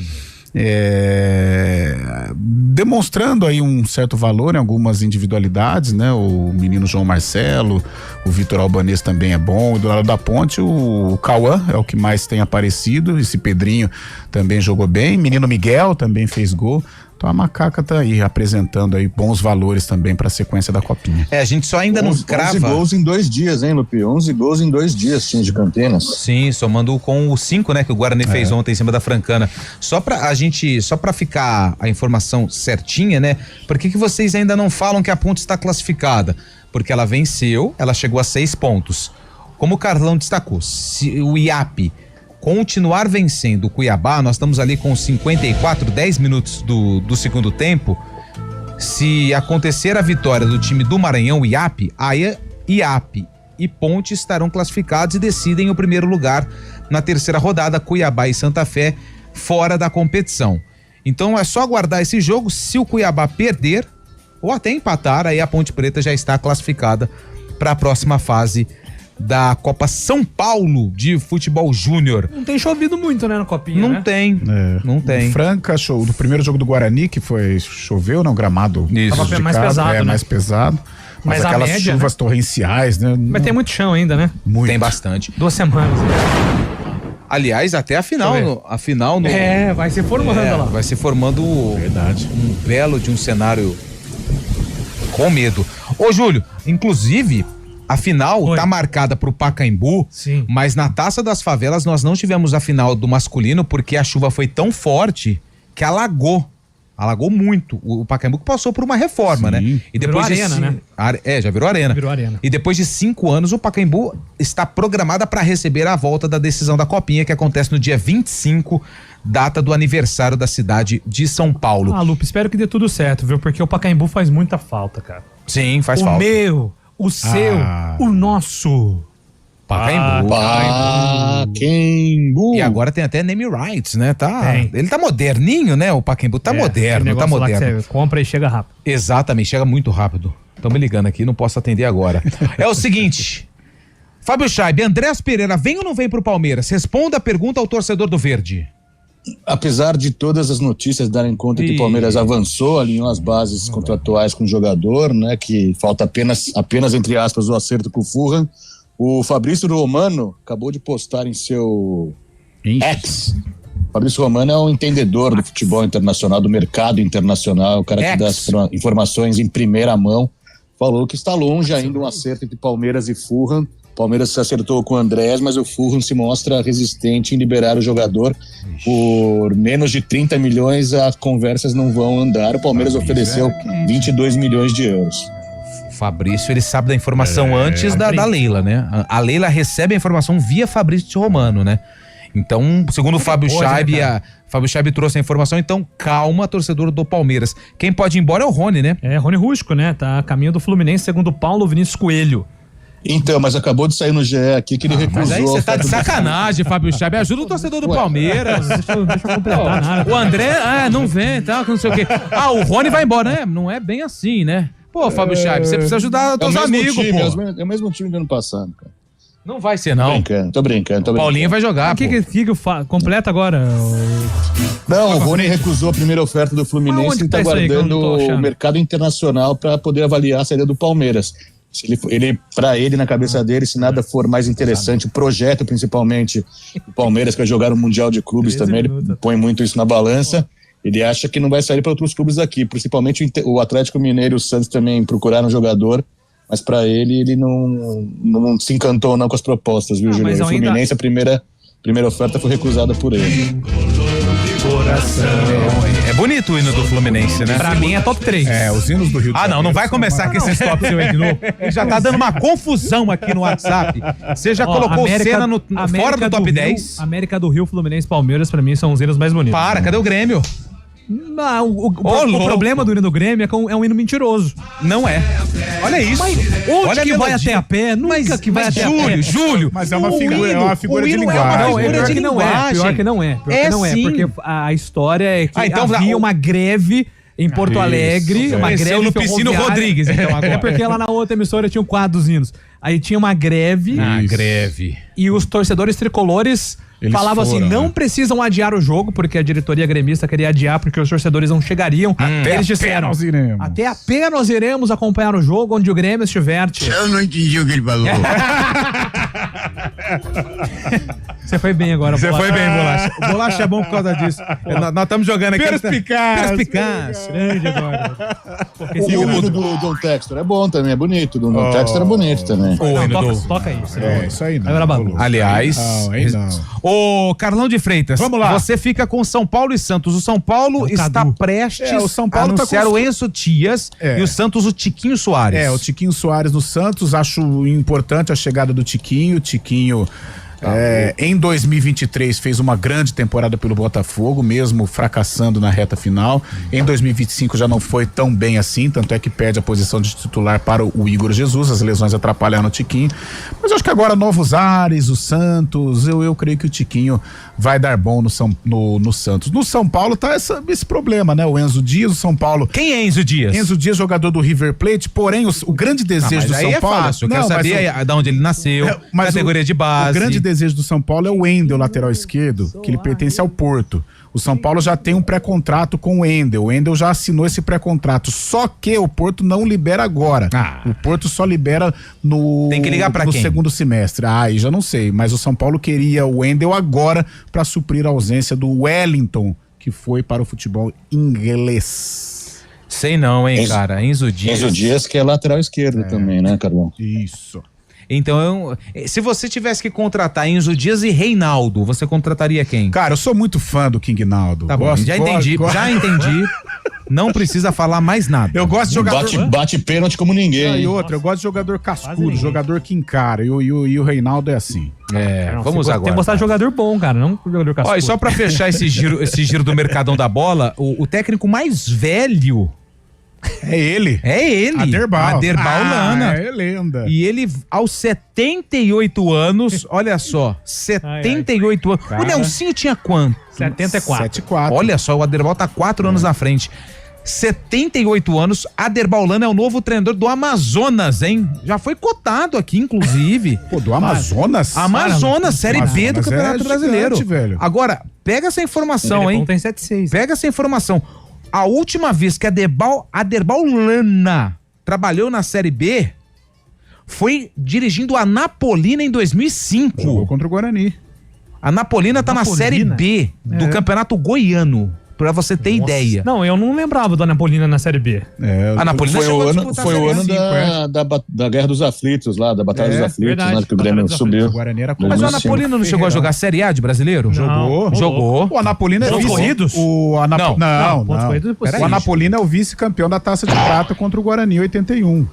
demonstrando aí um certo valor em algumas individualidades, né? O menino João Marcelo, o Vitor Albanês também é bom. E do lado da Ponte, o Cauã é o que mais tem aparecido. Esse Pedrinho também jogou bem. Menino Miguel também fez gol. Então a Macaca tá aí apresentando aí bons valores também para a sequência da Copinha. A gente só ainda não crava. 11 gols em 2 dias, hein, Lupe? 11 gols em 2 dias, time de Campinas. Sim, somando com os 5, né, que o Guarani fez ontem em cima da Francana. Só pra ficar a informação certinha, né? Por que vocês ainda não falam que a Ponte está classificada? Porque ela venceu, ela chegou a 6 pontos. Como o Carlão destacou, se o IAP continuar vencendo o Cuiabá, nós estamos ali com 10 minutos do segundo tempo. Se acontecer a vitória do time do Maranhão, o IAP, aí IAP e Ponte estarão classificados e decidem o primeiro lugar na terceira rodada, Cuiabá e Santa Fé fora da competição. Então é só aguardar esse jogo. Se o Cuiabá perder ou até empatar, aí a Ponte Preta já está classificada para a próxima fase da Copa São Paulo de Futebol Júnior. Não tem chovido muito, né, na Copinha, Não né? tem, não tem. Franca, do primeiro jogo do Guarani, que choveu, não, gramado. Isso. Tava mais pesado, né? mais pesado. Mas aquelas média, chuvas torrenciais, né? Mas tem muito chão ainda, né? Muito. Tem bastante. 2 semanas. Aliás, até a final. Vai se formando lá. Vai se formando um belo de um cenário com medo. Ô, Júlio, inclusive, a final tá marcada pro Pacaembu, mas na Taça das Favelas nós não tivemos a final do masculino porque a chuva foi tão forte que alagou muito. O Pacaembu passou por uma reforma, né? E depois virou arena, né? Já virou arena. Virou arena. E depois de 5 anos, o Pacaembu está programada para receber a volta da decisão da Copinha, que acontece no dia 25, data do aniversário da cidade de São Paulo. Lupe, espero que dê tudo certo, viu? Porque o Pacaembu faz muita falta, cara. Sim, faz falta. O meu, o seu, o nosso. Pacaembu. E agora tem até name rights, né? Ele tá moderninho, né? O Pacaembu tá moderno, tá moderno. Você compra e chega rápido. Exatamente, chega muito rápido. Estão me ligando aqui, não posso atender agora. É o seguinte, Fábio Chaib, Andrés Pereira, vem ou não vem pro Palmeiras? Responda a pergunta ao torcedor do Verde. Apesar de todas as notícias darem conta que o Palmeiras avançou, alinhou as bases contratuais com o jogador, né? Que falta apenas entre aspas, o acerto com o Fulham. O Fabrício Romano acabou de postar em seu X. Fabrício Romano é um entendedor do futebol internacional, do mercado internacional, o cara que dá as informações em primeira mão. Falou que está longe ainda um acerto entre Palmeiras e Fulham. Palmeiras se acertou com o Andrés, mas o Fulham se mostra resistente em liberar o jogador. Por menos de 30 milhões, as conversas não vão andar. O Palmeiras ofereceu 22 milhões de euros. Fabrício, ele sabe da informação antes da Leila, né? A Leila recebe a informação via Fabrício Romano, né? Então, segundo o Fábio Chaib, Fábio Chaib trouxe a informação, então calma, torcedor do Palmeiras. Quem pode ir embora é o Rony, né? Rony Rústico, né? Tá a caminho do Fluminense, segundo Paulo Vinícius Coelho. Então, mas acabou de sair no GE aqui que ele recusou. Mas aí você tá de sacanagem, Fábio Chaib. Ajuda o torcedor do Palmeiras. Deixa eu completar nada. O André, não vem, tá, não sei o quê. O Rony vai embora, né? Não é bem assim, né? Pô, Fábio Chaib, você precisa ajudar os teus amigos, time, pô. É o mesmo time do ano passado, cara. Não vai ser, não. Tô brincando. Paulinho vai jogar, pô. O que completa agora? Não, o Rony recusou a primeira oferta do Fluminense e tá aguardando o mercado internacional para poder avaliar a saída do Palmeiras. Para ele, na cabeça dele, se nada for mais interessante, o projeto principalmente, o Palmeiras que vai jogar no Mundial de Clubes também, ele põe muito isso na balança. Ele acha que não vai sair para outros clubes daqui, principalmente o Atlético Mineiro e o Santos também procuraram um jogador, mas para ele não se encantou não com as propostas, viu, Juliano? O Fluminense, a primeira oferta foi recusada por ele. É bonito o hino do Fluminense, né? Pra mim é top 3. Os hinos do Rio de Janeiro. Não vai começar com esses tops aí de novo. Ele já tá dando uma confusão aqui no WhatsApp. Você já colocou o Senna fora do top 10? América do Rio, Fluminense, Palmeiras, pra mim são os hinos mais bonitos. Cadê o Grêmio? O problema do hino do Grêmio é um hino mentiroso. Não é. Olha isso. Onde que vai até a pé? Nunca que vai até a pé. Júlio. Mas é uma figura de linguagem. Pior que não é. Porque a história é que havia uma greve em Porto Alegre, uma greve no Piscino Rodrigues, então agora. É porque lá na outra emissora tinha um quadro dos hinos. Aí tinha uma greve. Greve. E os torcedores tricolores falavam assim, não precisam adiar o jogo, porque a diretoria gremista queria adiar, porque os torcedores não chegariam. Eles disseram, até apenas iremos acompanhar o jogo onde o Grêmio estiver. Eu não entendi o que ele falou. Você foi bem agora, Você foi bem, Bolacha. O Bolacha é bom por causa disso. Nós estamos jogando aqui. Perspicaz. Grande agora. E o hino do John Textor é bom também, é bonito. Do John Textor é bonito também. Toca isso. Isso aí não. Aliás, ô Carlão de Freitas, vamos lá. Você fica com São Paulo e Santos. O São Paulo está prestes a anunciar o Enzo Dias e o Santos o Tiquinho Soares. O Tiquinho Soares no Santos. Acho importante a chegada do Tiquinho. Em 2023 fez uma grande temporada pelo Botafogo, mesmo fracassando na reta final. Em 2025 já não foi tão bem assim, tanto é que perde a posição de titular para o Igor Jesus. As lesões atrapalharam o Tiquinho, mas eu acho que agora novos ares, o Santos, eu creio que o Tiquinho vai dar bom no Santos. No São Paulo tá esse problema, né? O Enzo Dias, o São Paulo. Quem é Enzo Dias? Enzo Dias, jogador do River Plate, porém o grande desejo do São Paulo... Fácil, eu quero saber de onde ele nasceu, categoria de base. O grande desejo do São Paulo é o Wendel, lateral esquerdo, que ele pertence ao Porto. O São Paulo já tem um pré-contrato com o Wendel. O Wendel já assinou esse pré-contrato. Só que o Porto não libera agora. O Porto só libera no, tem que ligar pra no quem? segundo semestre. Aí já não sei. Mas o São Paulo queria o Wendel agora para suprir a ausência do Wellington, que foi para o futebol inglês. Sei não, hein, cara. Enzo Dias. Enzo Dias, que é lateral esquerdo também, né, Carlão? Isso. Então, se você tivesse que contratar Enzo Dias e Reinaldo, você contrataria quem? Cara, eu sou muito fã do King Naldo. Tá bom, já entendi. Não precisa falar mais nada. Eu gosto de jogador... Bate pênalti como ninguém. E outra, eu gosto de jogador cascudo, jogador que encara. E o Reinaldo é assim. Vamos agora. Tem que mostrar de jogador bom, cara, não jogador cascudo. Olha, só pra fechar esse giro do Mercadão da Bola, o técnico mais velho... É ele. Aderbal Lana. É lenda. E ele, aos 78 anos, olha só, 78 anos. Cara. O Nelsinho tinha quanto? 74. 74. Olha só, o Aderbal tá 4 anos na frente. 78 anos, Aderbal Lana é o novo treinador do Amazonas, hein? Já foi cotado aqui, inclusive. Pô, do Amazonas? Amazonas, Série B do Campeonato Brasileiro. Gigante, velho. Agora, pega essa informação, hein? Tem 7-6. Pega essa informação. A última vez que Aderbal Lana trabalhou na Série B foi dirigindo a Napolina em 2005. Jogou contra o Guarani. A Napolina tá na Série B do Campeonato Goiano, pra você ter ideia. Não, eu não lembrava da Napolina na Série B. A Napolina foi o ano da Guerra dos Aflitos lá, da Batalha dos Aflitos, né, que o Grêmio subiu. Mas o Napolina não chegou a jogar Série A de brasileiro? Jogou. O Anapolina é vice. Corridos? Não. O Anapolina é o vice-campeão da Taça de Prata contra o Guarani 81.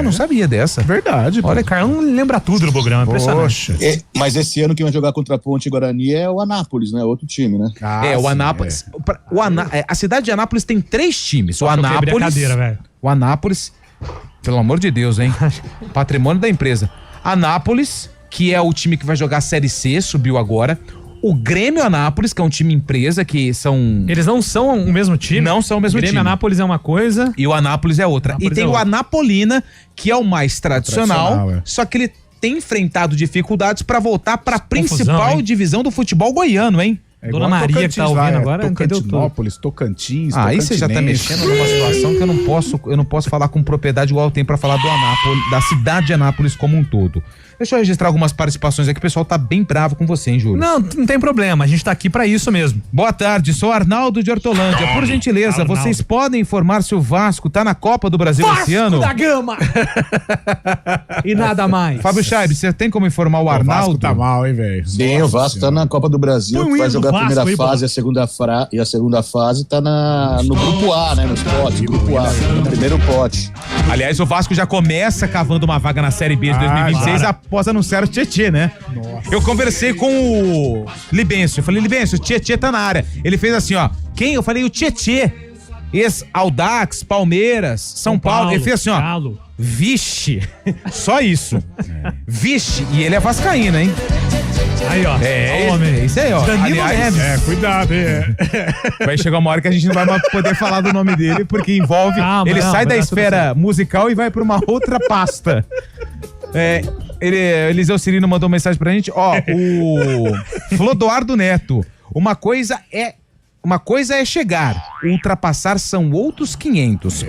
Não sabia dessa. Verdade. Olha, Carlão lembra tudo do programa, impressionante. Mas esse ano quem vai jogar contra a Ponte Guarani é o Anápolis, né? Outro time, né? O Anápolis. A cidade de Anápolis tem 3 times. O Anápolis, pelo amor de Deus, hein? Patrimônio da empresa. Anápolis, que é o time que vai jogar a Série C, subiu agora. O Grêmio Anápolis, que é um time empresa, que são... Eles não são o mesmo time? Não são o mesmo time. Grêmio Anápolis é uma coisa... E o Anápolis é outra. E tem o Anapolina, que é o mais tradicional, só que ele tem enfrentado dificuldades para voltar para a principal divisão do futebol goiano, hein? Dona Maria que tá ouvindo agora, Tocantinópolis, Tocantins, aí você já tá mexendo numa situação que eu não posso falar com propriedade igual eu tenho pra falar do Anápolis, da cidade de Anápolis como um todo. Deixa eu registrar algumas participações aqui, o pessoal tá bem bravo com você, hein, Júlio? Não tem problema, a gente tá aqui pra isso mesmo. Boa tarde, sou Arnaldo de Hortolândia. Por gentileza, vocês podem informar se o Vasco tá na Copa do Brasil esse ano? Vasco da Gama! E nada mais. Fábio Chaib, você tem como informar o Arnaldo? O Vasco tá mal, hein, velho? Sim, o Vasco tá na Copa do Brasil, que vai jogar a primeira fase e a segunda fase tá no grupo A, né? Nos potes, grupo A, no primeiro pote. Aliás, o Vasco já começa cavando uma vaga na Série B de 2026 após anunciar o Tietê, né? Nossa. Eu conversei com o Libêncio, eu falei, Libêncio, o Tietê tá na área. Ele fez assim, ó, quem? Eu falei, o Tietê, ex-Audax, Palmeiras, São Paulo. Ele fez assim, ó, vixe, só isso. Vixe, e ele é vascaíno, hein? Aí, ó. É isso aí, ó. Danilo Neves. Cuidado, Vai chegar uma hora que a gente não vai mais poder falar do nome dele, porque envolve... ele sai da esfera musical e vai pra uma outra pasta. Eliseu Cirino mandou mensagem pra gente, ó, o Flodoardo Neto, uma coisa é chegar, ultrapassar são outros 500.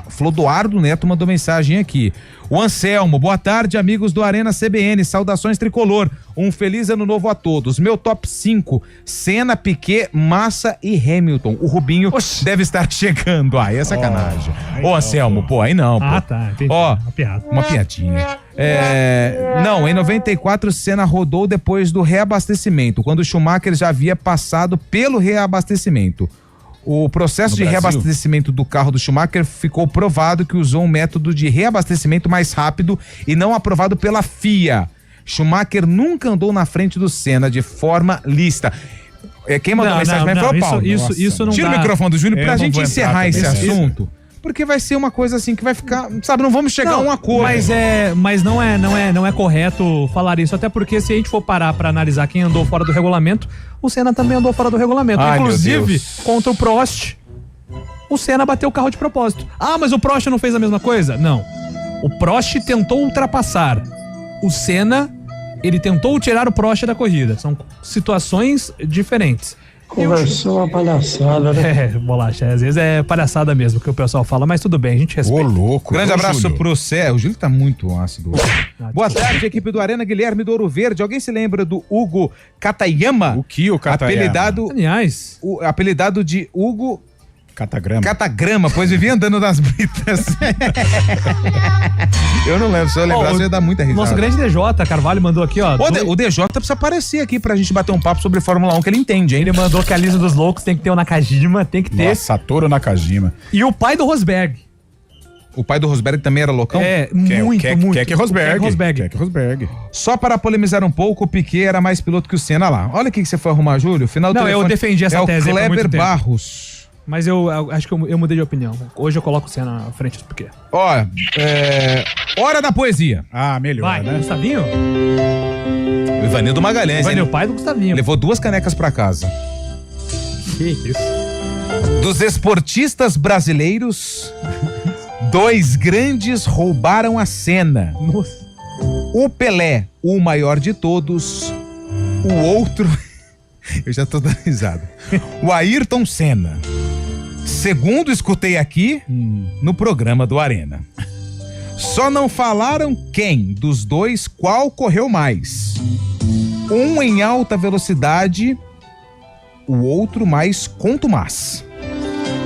Flodoardo Neto mandou mensagem aqui. O Anselmo, boa tarde, amigos do Arena CBN, saudações tricolor. Um feliz ano novo a todos. Meu top 5, Senna, Piquet, Massa e Hamilton. O Rubinho deve estar chegando. É sacanagem. Ô, Anselmo, aí não. Tá, entendi. Ó, uma piadinha. Não, em 94 Senna rodou depois do reabastecimento, quando o Schumacher já havia passado pelo reabastecimento. O processo de reabastecimento do carro do Schumacher ficou provado que usou um método de reabastecimento mais rápido e não aprovado pela FIA. Schumacher nunca andou na frente do Senna de forma lícita. Quem mandou mensagem foi o Paulo. Isso não Tira o microfone do Júnior pra gente encerrar esse assunto. Porque vai ser uma coisa assim que vai ficar, sabe, não vamos chegar a um acordo. Mas não é correto falar isso, até porque se a gente for parar pra analisar quem andou fora do regulamento, o Senna também andou fora do regulamento. Inclusive, contra o Prost, o Senna bateu o carro de propósito. Mas o Prost não fez a mesma coisa? Não. O Prost tentou ultrapassar. O Senna, ele tentou tirar o Prost da corrida. São situações diferentes. Conversou uma palhaçada, né? Bolacha, às vezes é palhaçada mesmo que o pessoal fala, mas tudo bem, a gente respeita. Ô, louco. Grande abraço Júlio. Pro Cé. O Júlio tá muito ácido. Boa tarde, equipe do Arena, Guilherme do Ouro Verde. Alguém se lembra do Hugo Katayama? O Kio Katayama. Apelidado de Hugo Catagrama, pois vivia andando nas britas. Eu não lembro, se eu lembrar, você ia dar muita risada. Nosso grande DJ Carvalho mandou aqui, ó. O DJ precisa aparecer aqui pra gente bater um papo sobre Fórmula 1, que ele entende, hein? Ele mandou que a lista dos loucos tem que ter o Nakajima, tem que ter. Satoru Nakajima. E o pai do Rosberg. O pai do Rosberg também era loucão? Muito. Keck Rosberg. Só para polemizar um pouco, o Piquet era mais piloto que o Senna lá. Olha o que você foi arrumar, Júlio. Final do eu defendi essa tese. É o Kleber Barros. Mas eu acho que eu mudei de opinião. Hoje eu coloco o Senna na frente do Piquet. Ó, hora da poesia. Ah, melhor, Vai, né? Gustavinho? O Ivanildo Magalhães. O pai do Gustavinho. Levou 2 canecas pra casa. Que isso? Dos esportistas brasileiros, 2 grandes roubaram a cena. Nossa. O Pelé, o maior de todos. O outro... Eu já tô dando risada. O Ayrton Senna. Segundo escutei aqui no programa do Arena. Só não falaram quem dos 2 qual correu mais. Um em alta velocidade, o outro mais contumaz.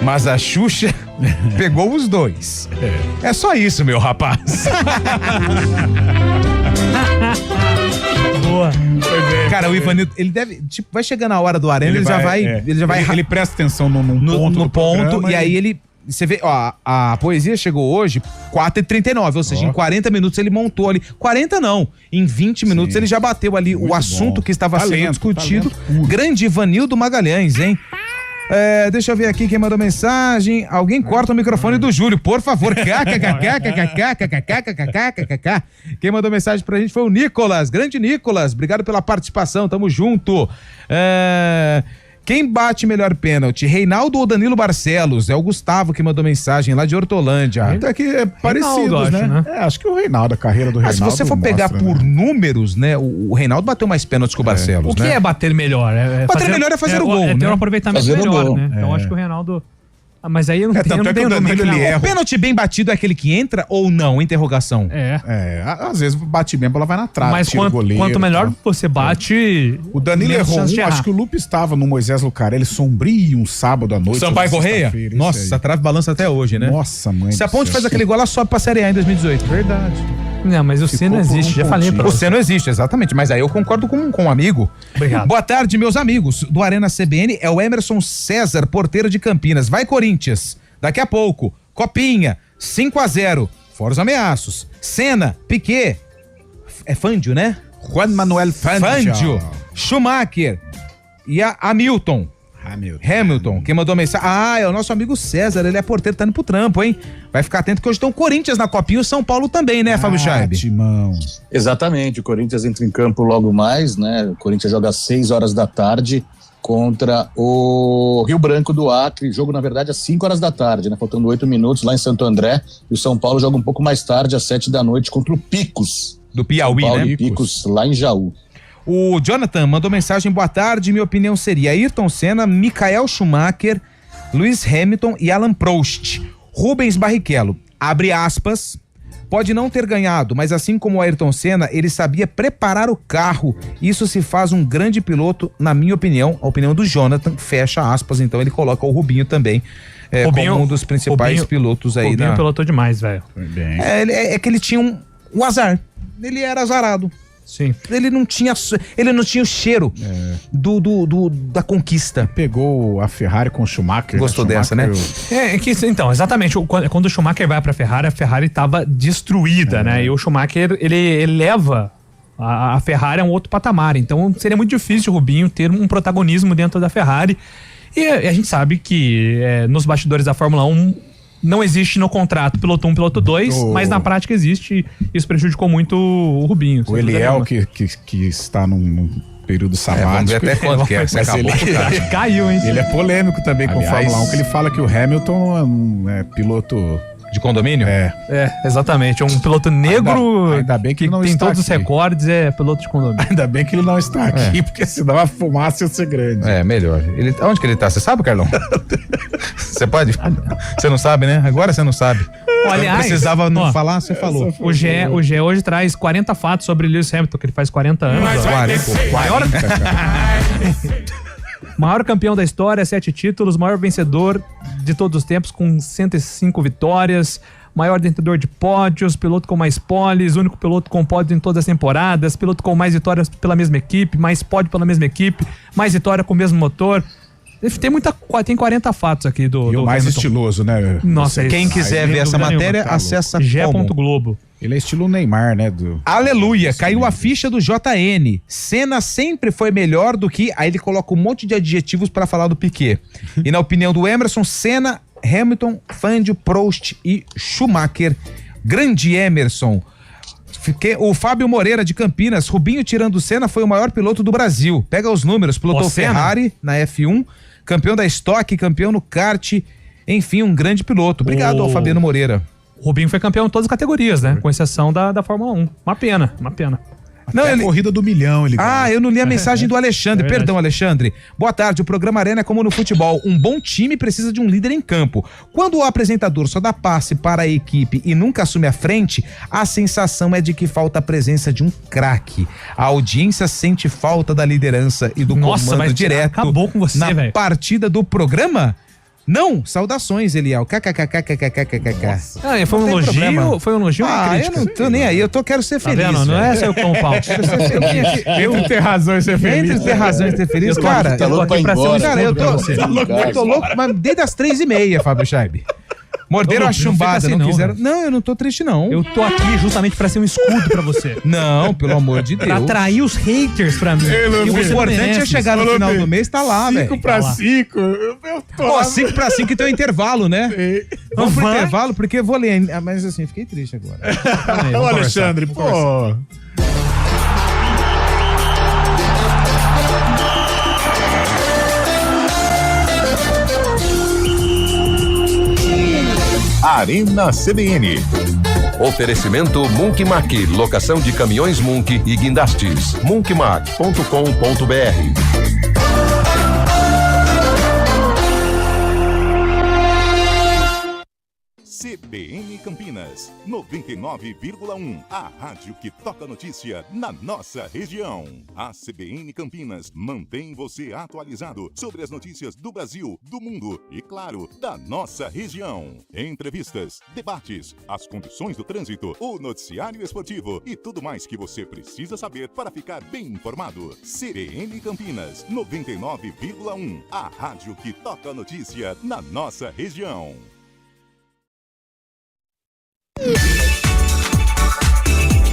Mas a Xuxa pegou os 2. É só isso, meu rapaz. Boa. Cara, o Ivanildo, ele deve, vai chegando a hora do Arena, ele presta atenção no ponto e aí você vê, ó, a poesia chegou hoje 4h39, ou seja, em 40 minutos ele montou ali, 40 não, em 20 minutos ele já bateu ali o assunto que estava sendo discutido. Grande Ivanildo Magalhães, hein? Deixa eu ver aqui quem mandou mensagem. Alguém corta o microfone do Júlio, por favor. Quem mandou mensagem pra gente foi o Nicolas, grande Nicolas. Obrigado pela participação, tamo junto. Quem bate melhor pênalti, Reinaldo ou Danilo Barcelos? É o Gustavo que mandou mensagem lá de Hortolândia. Até que é parecido, né? Acho que o Reinaldo, a carreira do Reinaldo. Se você for pegar por números, né? O Reinaldo bateu mais pênaltis que o Barcelos, O que é bater melhor? Bater melhor é fazer o gol, né? Ter um aproveitamento melhor, né? Então acho que o Reinaldo... Mas aí eu não tenho o Danilo, ele erra. O pênalti bem batido é aquele que entra ou não? Interrogação. Às vezes bate bem, a bola vai na trave. Mas quanto melhor você bate... O Danilo errou acho que o Lupe estava no Moisés Lucarelli sombrio um sábado à noite. Sampaio Correia? Nossa, a trave balança até hoje, né? Nossa, mãe. Se a Ponte faz aquele gol, ela sobe pra Série A em 2018. Verdade. Não, mas o C não existe, já falei pra você. O C não existe, exatamente, mas aí eu concordo com um amigo. Obrigado. Boa tarde, meus amigos. Do Arena CBN é o Emerson César, porteiro de Campinas. Vai, Corinthians. Daqui a pouco, Copinha, 5-0, fora os ameaços. Senna, Piquet, é Fangio, né? Juan Manuel Fangio. Schumacher e a Hamilton. Quem mandou mensagem? É o nosso amigo César, ele é porteiro, tá indo pro trampo, hein? Vai ficar atento que hoje tem o Corinthians na Copinha e o São Paulo também, né, Fábio Scheib? Exatamente, o Corinthians entra em campo logo mais, né? O Corinthians joga às 6 horas da tarde contra o Rio Branco do Acre, jogo na verdade às 5 horas da tarde, né? Faltando 8 minutos lá em Santo André, e o São Paulo joga um pouco mais tarde, às 7 da noite, contra o Picos. Do Piauí, São Paulo, né? Picos, lá em Jaú. O Jonathan mandou mensagem, boa tarde, minha opinião seria Ayrton Senna, Michael Schumacher, Lewis Hamilton e Alan Prost. Rubens Barrichello, abre aspas, pode não ter ganhado, mas assim como o Ayrton Senna, ele sabia preparar o carro. Isso se faz um grande piloto, na minha opinião, a opinião do Jonathan, fecha aspas, então ele coloca o Rubinho também como um dos principais pilotos aí. Rubinho pilotou demais, velho. É que ele tinha um azar, ele era azarado. Sim. Ele não tinha o cheiro da conquista. Pegou a Ferrari com o Schumacher. Gostou dessa, né? Então, exatamente, quando o Schumacher vai pra Ferrari, a Ferrari tava destruída, né? E o Schumacher, ele leva a Ferrari a um outro patamar. Então, seria muito difícil o Rubinho ter um protagonismo dentro da Ferrari. E a gente sabe que nos bastidores da Fórmula 1 não existe no contrato piloto 1, piloto 2, mas na prática existe. Isso prejudicou muito o Rubinho. O Eliel, que está num período sabático. Vamos ver até quando que é. Ele caiu, hein? Ele é polêmico também com o Fórmula 1, que ele fala que o Hamilton é piloto De condomínio? Exatamente. Um piloto negro ainda bem que não tem está todos os aqui. recordes, é piloto de condomínio. Ainda bem que ele não está aqui, porque senão a fumaça ia ser grande. Melhor. Onde que ele tá? Você sabe, Carlão? Você pode? Você não sabe, né? Agora você não sabe. Aliás, precisava não falar, você falou. O GE hoje traz 40 fatos sobre Lewis Hamilton, que ele faz 40 anos. Maior campeão da história, 7 títulos, maior vencedor de todos os tempos com 105 vitórias, maior detentor de pódios, piloto com mais poles, único piloto com pódio em todas as temporadas, piloto com mais vitórias pela mesma equipe, mais pódio pela mesma equipe, mais vitória com o mesmo motor. Tem 40 fatos aqui do o mais Hamilton. Estiloso, né? Nossa, quem quiser ver essa matéria, acessa ge.globo. Ele é estilo Neymar, né? Aleluia, caiu a ficha do JN. Senna sempre foi melhor do que... Aí ele coloca um monte de adjetivos para falar do Piquet. E na opinião do Emerson, Senna, Hamilton, Fangio, Prost e Schumacher. Grande Emerson. O Fábio Moreira de Campinas, Rubinho tirando o Senna foi o maior piloto do Brasil. Pega os números, pilotou Ferrari na F1, campeão da Stock, campeão no kart, enfim, um grande piloto. Obrigado ao Fabiano Moreira. O Rubinho foi campeão em todas as categorias, né? Com exceção da Fórmula 1. Uma pena. Não, a corrida do milhão ele ganha. Eu não li a mensagem do Alexandre. Perdão, Alexandre. Boa tarde. O programa Arena é como no futebol. Um bom time precisa de um líder em campo. Quando o apresentador só dá passe para a equipe e nunca assume a frente, a sensação é de que falta a presença de um craque. A audiência sente falta da liderança e do comando direto. Acabou com você, na partida do programa? Não, saudações, Eliel. KKKKKKKKK. Foi um elogio? Foi um elogio ou uma crítica? Eu não tô nem aí, quero ser feliz. Tá vendo? Não é seu Tom Paulo. Entre ter razão e ser feliz. Entre ter razão e ser feliz, cara. Eu tô aqui pra ser um cara, eu tô louco, mas desde as 3h30, Fábio Scheibe. Morderam a chumbada, não quiseram. Não, eu não tô triste, não. Eu tô aqui justamente pra ser um escudo pra você. Não, pelo amor de Deus. Pra atrair os haters pra mim. O importante é chegar no final do mês, tá lá, velho. 5 pra 5. 5 pra 5 tem um intervalo, né? Vamos pro intervalo, porque eu vou ler. Mas assim, fiquei triste agora. Ô, Alexandre, pô. Arena CBN. Oferecimento Munkmac, locação de caminhões Munk e guindastes. munkmac.com.br. CBN Campinas, 99,1. A rádio que toca notícia na nossa região. A CBN Campinas mantém você atualizado sobre as notícias do Brasil, do mundo e, claro, da nossa região. Entrevistas, debates, as condições do trânsito, o noticiário esportivo e tudo mais que você precisa saber para ficar bem informado. CBN Campinas, 99,1. A rádio que toca notícia na nossa região.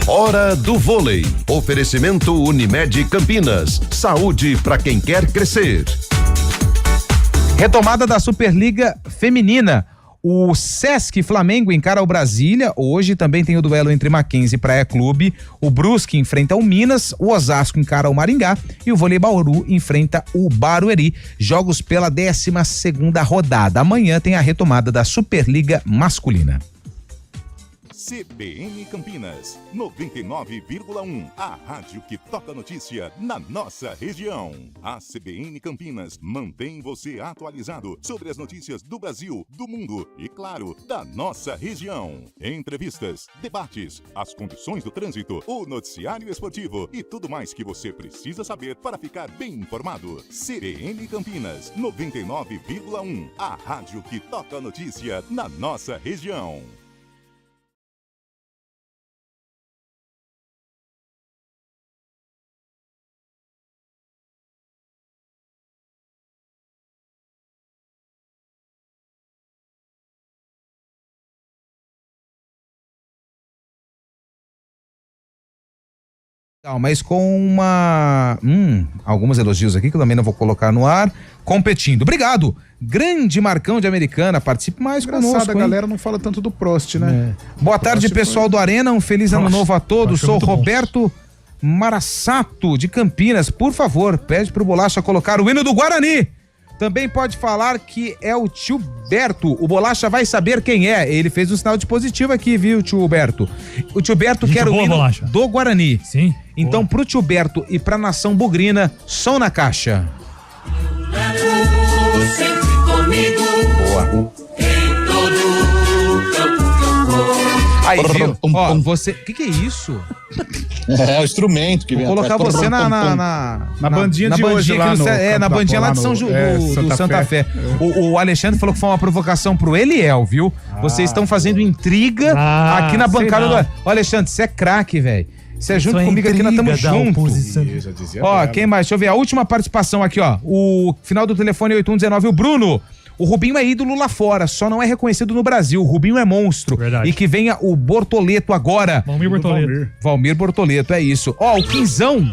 Hora do vôlei. Oferecimento Unimed Campinas. Saúde para quem quer crescer. Retomada da Superliga Feminina. O Sesc Flamengo encara o Brasília. Hoje também tem o duelo entre Mackenzie e Praia Clube. O Brusque enfrenta o Minas. O Osasco encara o Maringá. E o Vôlei Bauru enfrenta o Barueri. Jogos pela 12ª rodada. Amanhã tem a retomada da Superliga Masculina. CBN Campinas, 99,1. A rádio que toca notícia na nossa região. A CBN Campinas mantém você atualizado sobre as notícias do Brasil, do mundo e, claro, da nossa região. Entrevistas, debates, as condições do trânsito, o noticiário esportivo e tudo mais que você precisa saber para ficar bem informado. CBN Campinas, 99,1. A rádio que toca notícia na nossa região. Mas com uma... alguns elogios aqui que eu também não vou colocar no ar. Competindo. Obrigado! Grande Marcão de Americana. Participe mais conosco. A galera não fala tanto do Prost, né? Boa tarde, pessoal do Arena. Um feliz ano novo a todos. Sou Roberto Marassato, de Campinas. Por favor, pede pro Bolacha colocar o hino do Guarani. Também pode falar que é o tio Berto. O Bolacha vai saber quem é. Ele fez um sinal de positivo aqui, viu, tio Berto? O tio Berto quer o hino do Guarani. Sim. Então, pro tio Berto e pra nação bugrina, som na caixa. Sempre comigo. Boa. Em todo campo que eu vou. Aí, viu? Ó, você... Que é isso? É o instrumento que vem. Vou colocar você na bandinha de hoje lá no... na bandinha lá de São do Santa Fé. O Alexandre falou que foi uma provocação pro Eliel, viu? Vocês estão fazendo intriga aqui na bancada do... Ó, Alexandre, você é craque, velho. Você é junto comigo aqui, nós estamos juntos. Ó, quem mais? Deixa eu ver a última participação aqui, ó. O final do telefone 8119, o Bruno. O Rubinho é ídolo lá fora, só não é reconhecido no Brasil. O Rubinho é monstro. Verdade. E que venha o Bortoleto agora. Valmir Bortoleto, é isso. Ó, o Quinzão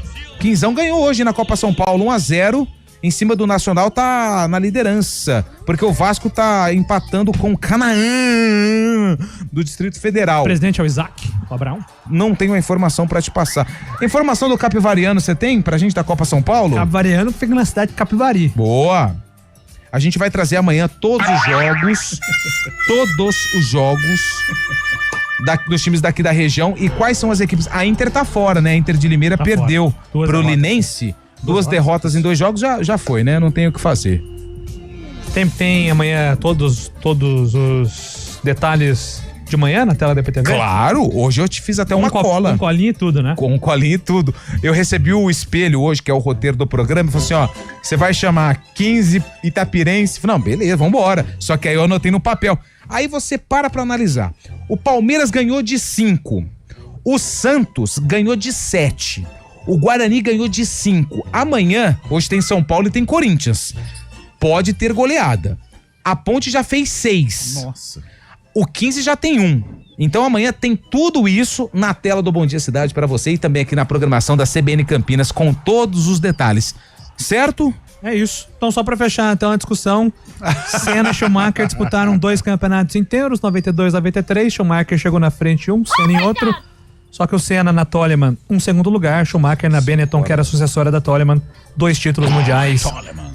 ganhou hoje na Copa São Paulo, 1-0. Em cima do Nacional, tá na liderança. Porque o Vasco tá empatando com o Canaã do Distrito Federal. O presidente é o Isaac Abraão? Não tenho a informação pra te passar. Informação do Capivariano você tem pra gente da Copa São Paulo? Capivariano fica na cidade de Capivari. Boa. A gente vai trazer amanhã todos os jogos dos times daqui da região. E quais são as equipes? A Inter tá fora, né? A Inter de Limeira perdeu pro Linense. Duas derrotas em 2 jogos, já foi, né? Não tem o que fazer. Tem amanhã todos os detalhes de manhã na tela da PTV? Claro, hoje eu te fiz até uma cola. Com colinha e tudo, né? Com colinha e tudo. Eu recebi o espelho hoje, que é o roteiro do programa, e falou assim, ó, você vai chamar 15 Itapirense. Não, beleza, vambora. Só que aí eu anotei no papel. Aí você para pra analisar. O Palmeiras ganhou de 5. O Santos ganhou de 7. O Guarani ganhou de 5. Amanhã, hoje tem São Paulo e tem Corinthians. Pode ter goleada. A Ponte já fez 6. Nossa. O 15 já tem 1. Então amanhã tem tudo isso na tela do Bom Dia Cidade pra você e também aqui na programação da CBN Campinas com todos os detalhes. Certo? É isso. Então só pra fechar então a discussão, Senna e Schumacher disputaram 2 campeonatos inteiros, 92 a 93, Schumacher chegou na frente um, Senna em outro. Só que o Senna na Toleman, 1 segundo lugar, Schumacher na Benetton, que era a sucessora da Toleman, 2 títulos mundiais.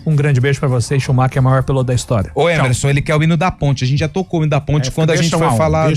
Um grande beijo pra vocês, Schumacher é o maior piloto da história. Ô Emerson, ele quer o hino da Ponte, a gente já tocou o hino da Ponte quando a gente foi falar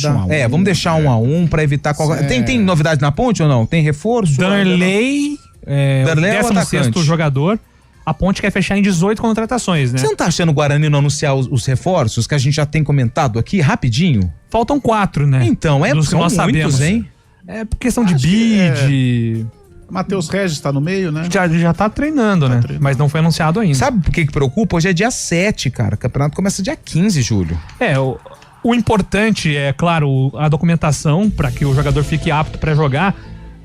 vamos deixar 1-1 pra evitar qualquer... Tem novidade na Ponte ou não? Tem reforço? Darley, o 16º jogador. A Ponte quer fechar em 18 contratações, né? Você não tá achando o Guarani não anunciar os reforços que a gente já tem comentado aqui, rapidinho? Faltam 4, né? Então, são nós muitos, sabemos, hein? É questão de bid. Matheus Regis tá no meio, né? Já tá treinando, né? Mas não foi anunciado ainda. Sabe por que preocupa? Hoje é dia 7, cara. O campeonato começa dia 15, Júlio. O importante é, claro, a documentação para que o jogador fique apto para jogar.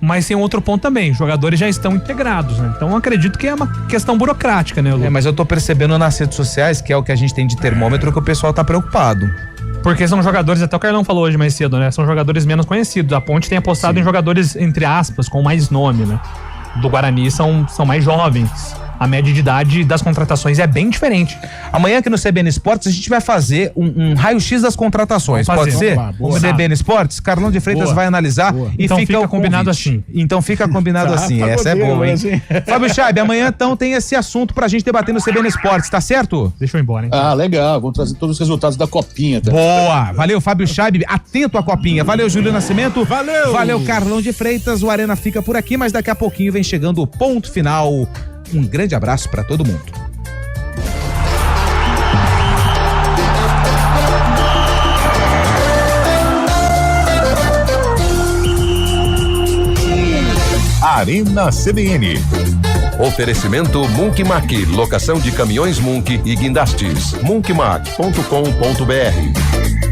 Mas tem outro ponto também, os jogadores já estão integrados, né? Então acredito que é uma questão burocrática, né, Lu? Mas eu tô percebendo nas redes sociais, que é o que a gente tem de termômetro, que o pessoal tá preocupado. Porque são jogadores, até o Carlão falou hoje mais cedo, né? São jogadores menos conhecidos. A Ponte tem apostado em jogadores, entre aspas, com mais nome, né? Do Guarani são mais jovens. A média de idade das contratações é bem diferente. Amanhã aqui no CBN Esportes a gente vai fazer um raio-x das contratações, pode ser? CBN Esportes, Carlão de Freitas vai analisar e então fica combinado assim. Então fica combinado assim, essa é boa, hein? Fábio Chaib, amanhã então tem esse assunto pra gente debater no CBN Esportes, tá certo? Deixa eu ir embora, hein? Legal, vamos trazer todos os resultados da Copinha. Tá? Boa, valeu Fábio Chaib, atento à Copinha, valeu Júlio Nascimento, valeu Carlão de Freitas, o Arena fica por aqui, mas daqui a pouquinho vem chegando o ponto final. Um grande abraço para todo mundo. Arena CBN. Oferecimento Munkmac, locação de caminhões Munk e guindastes. Munkmac.com.br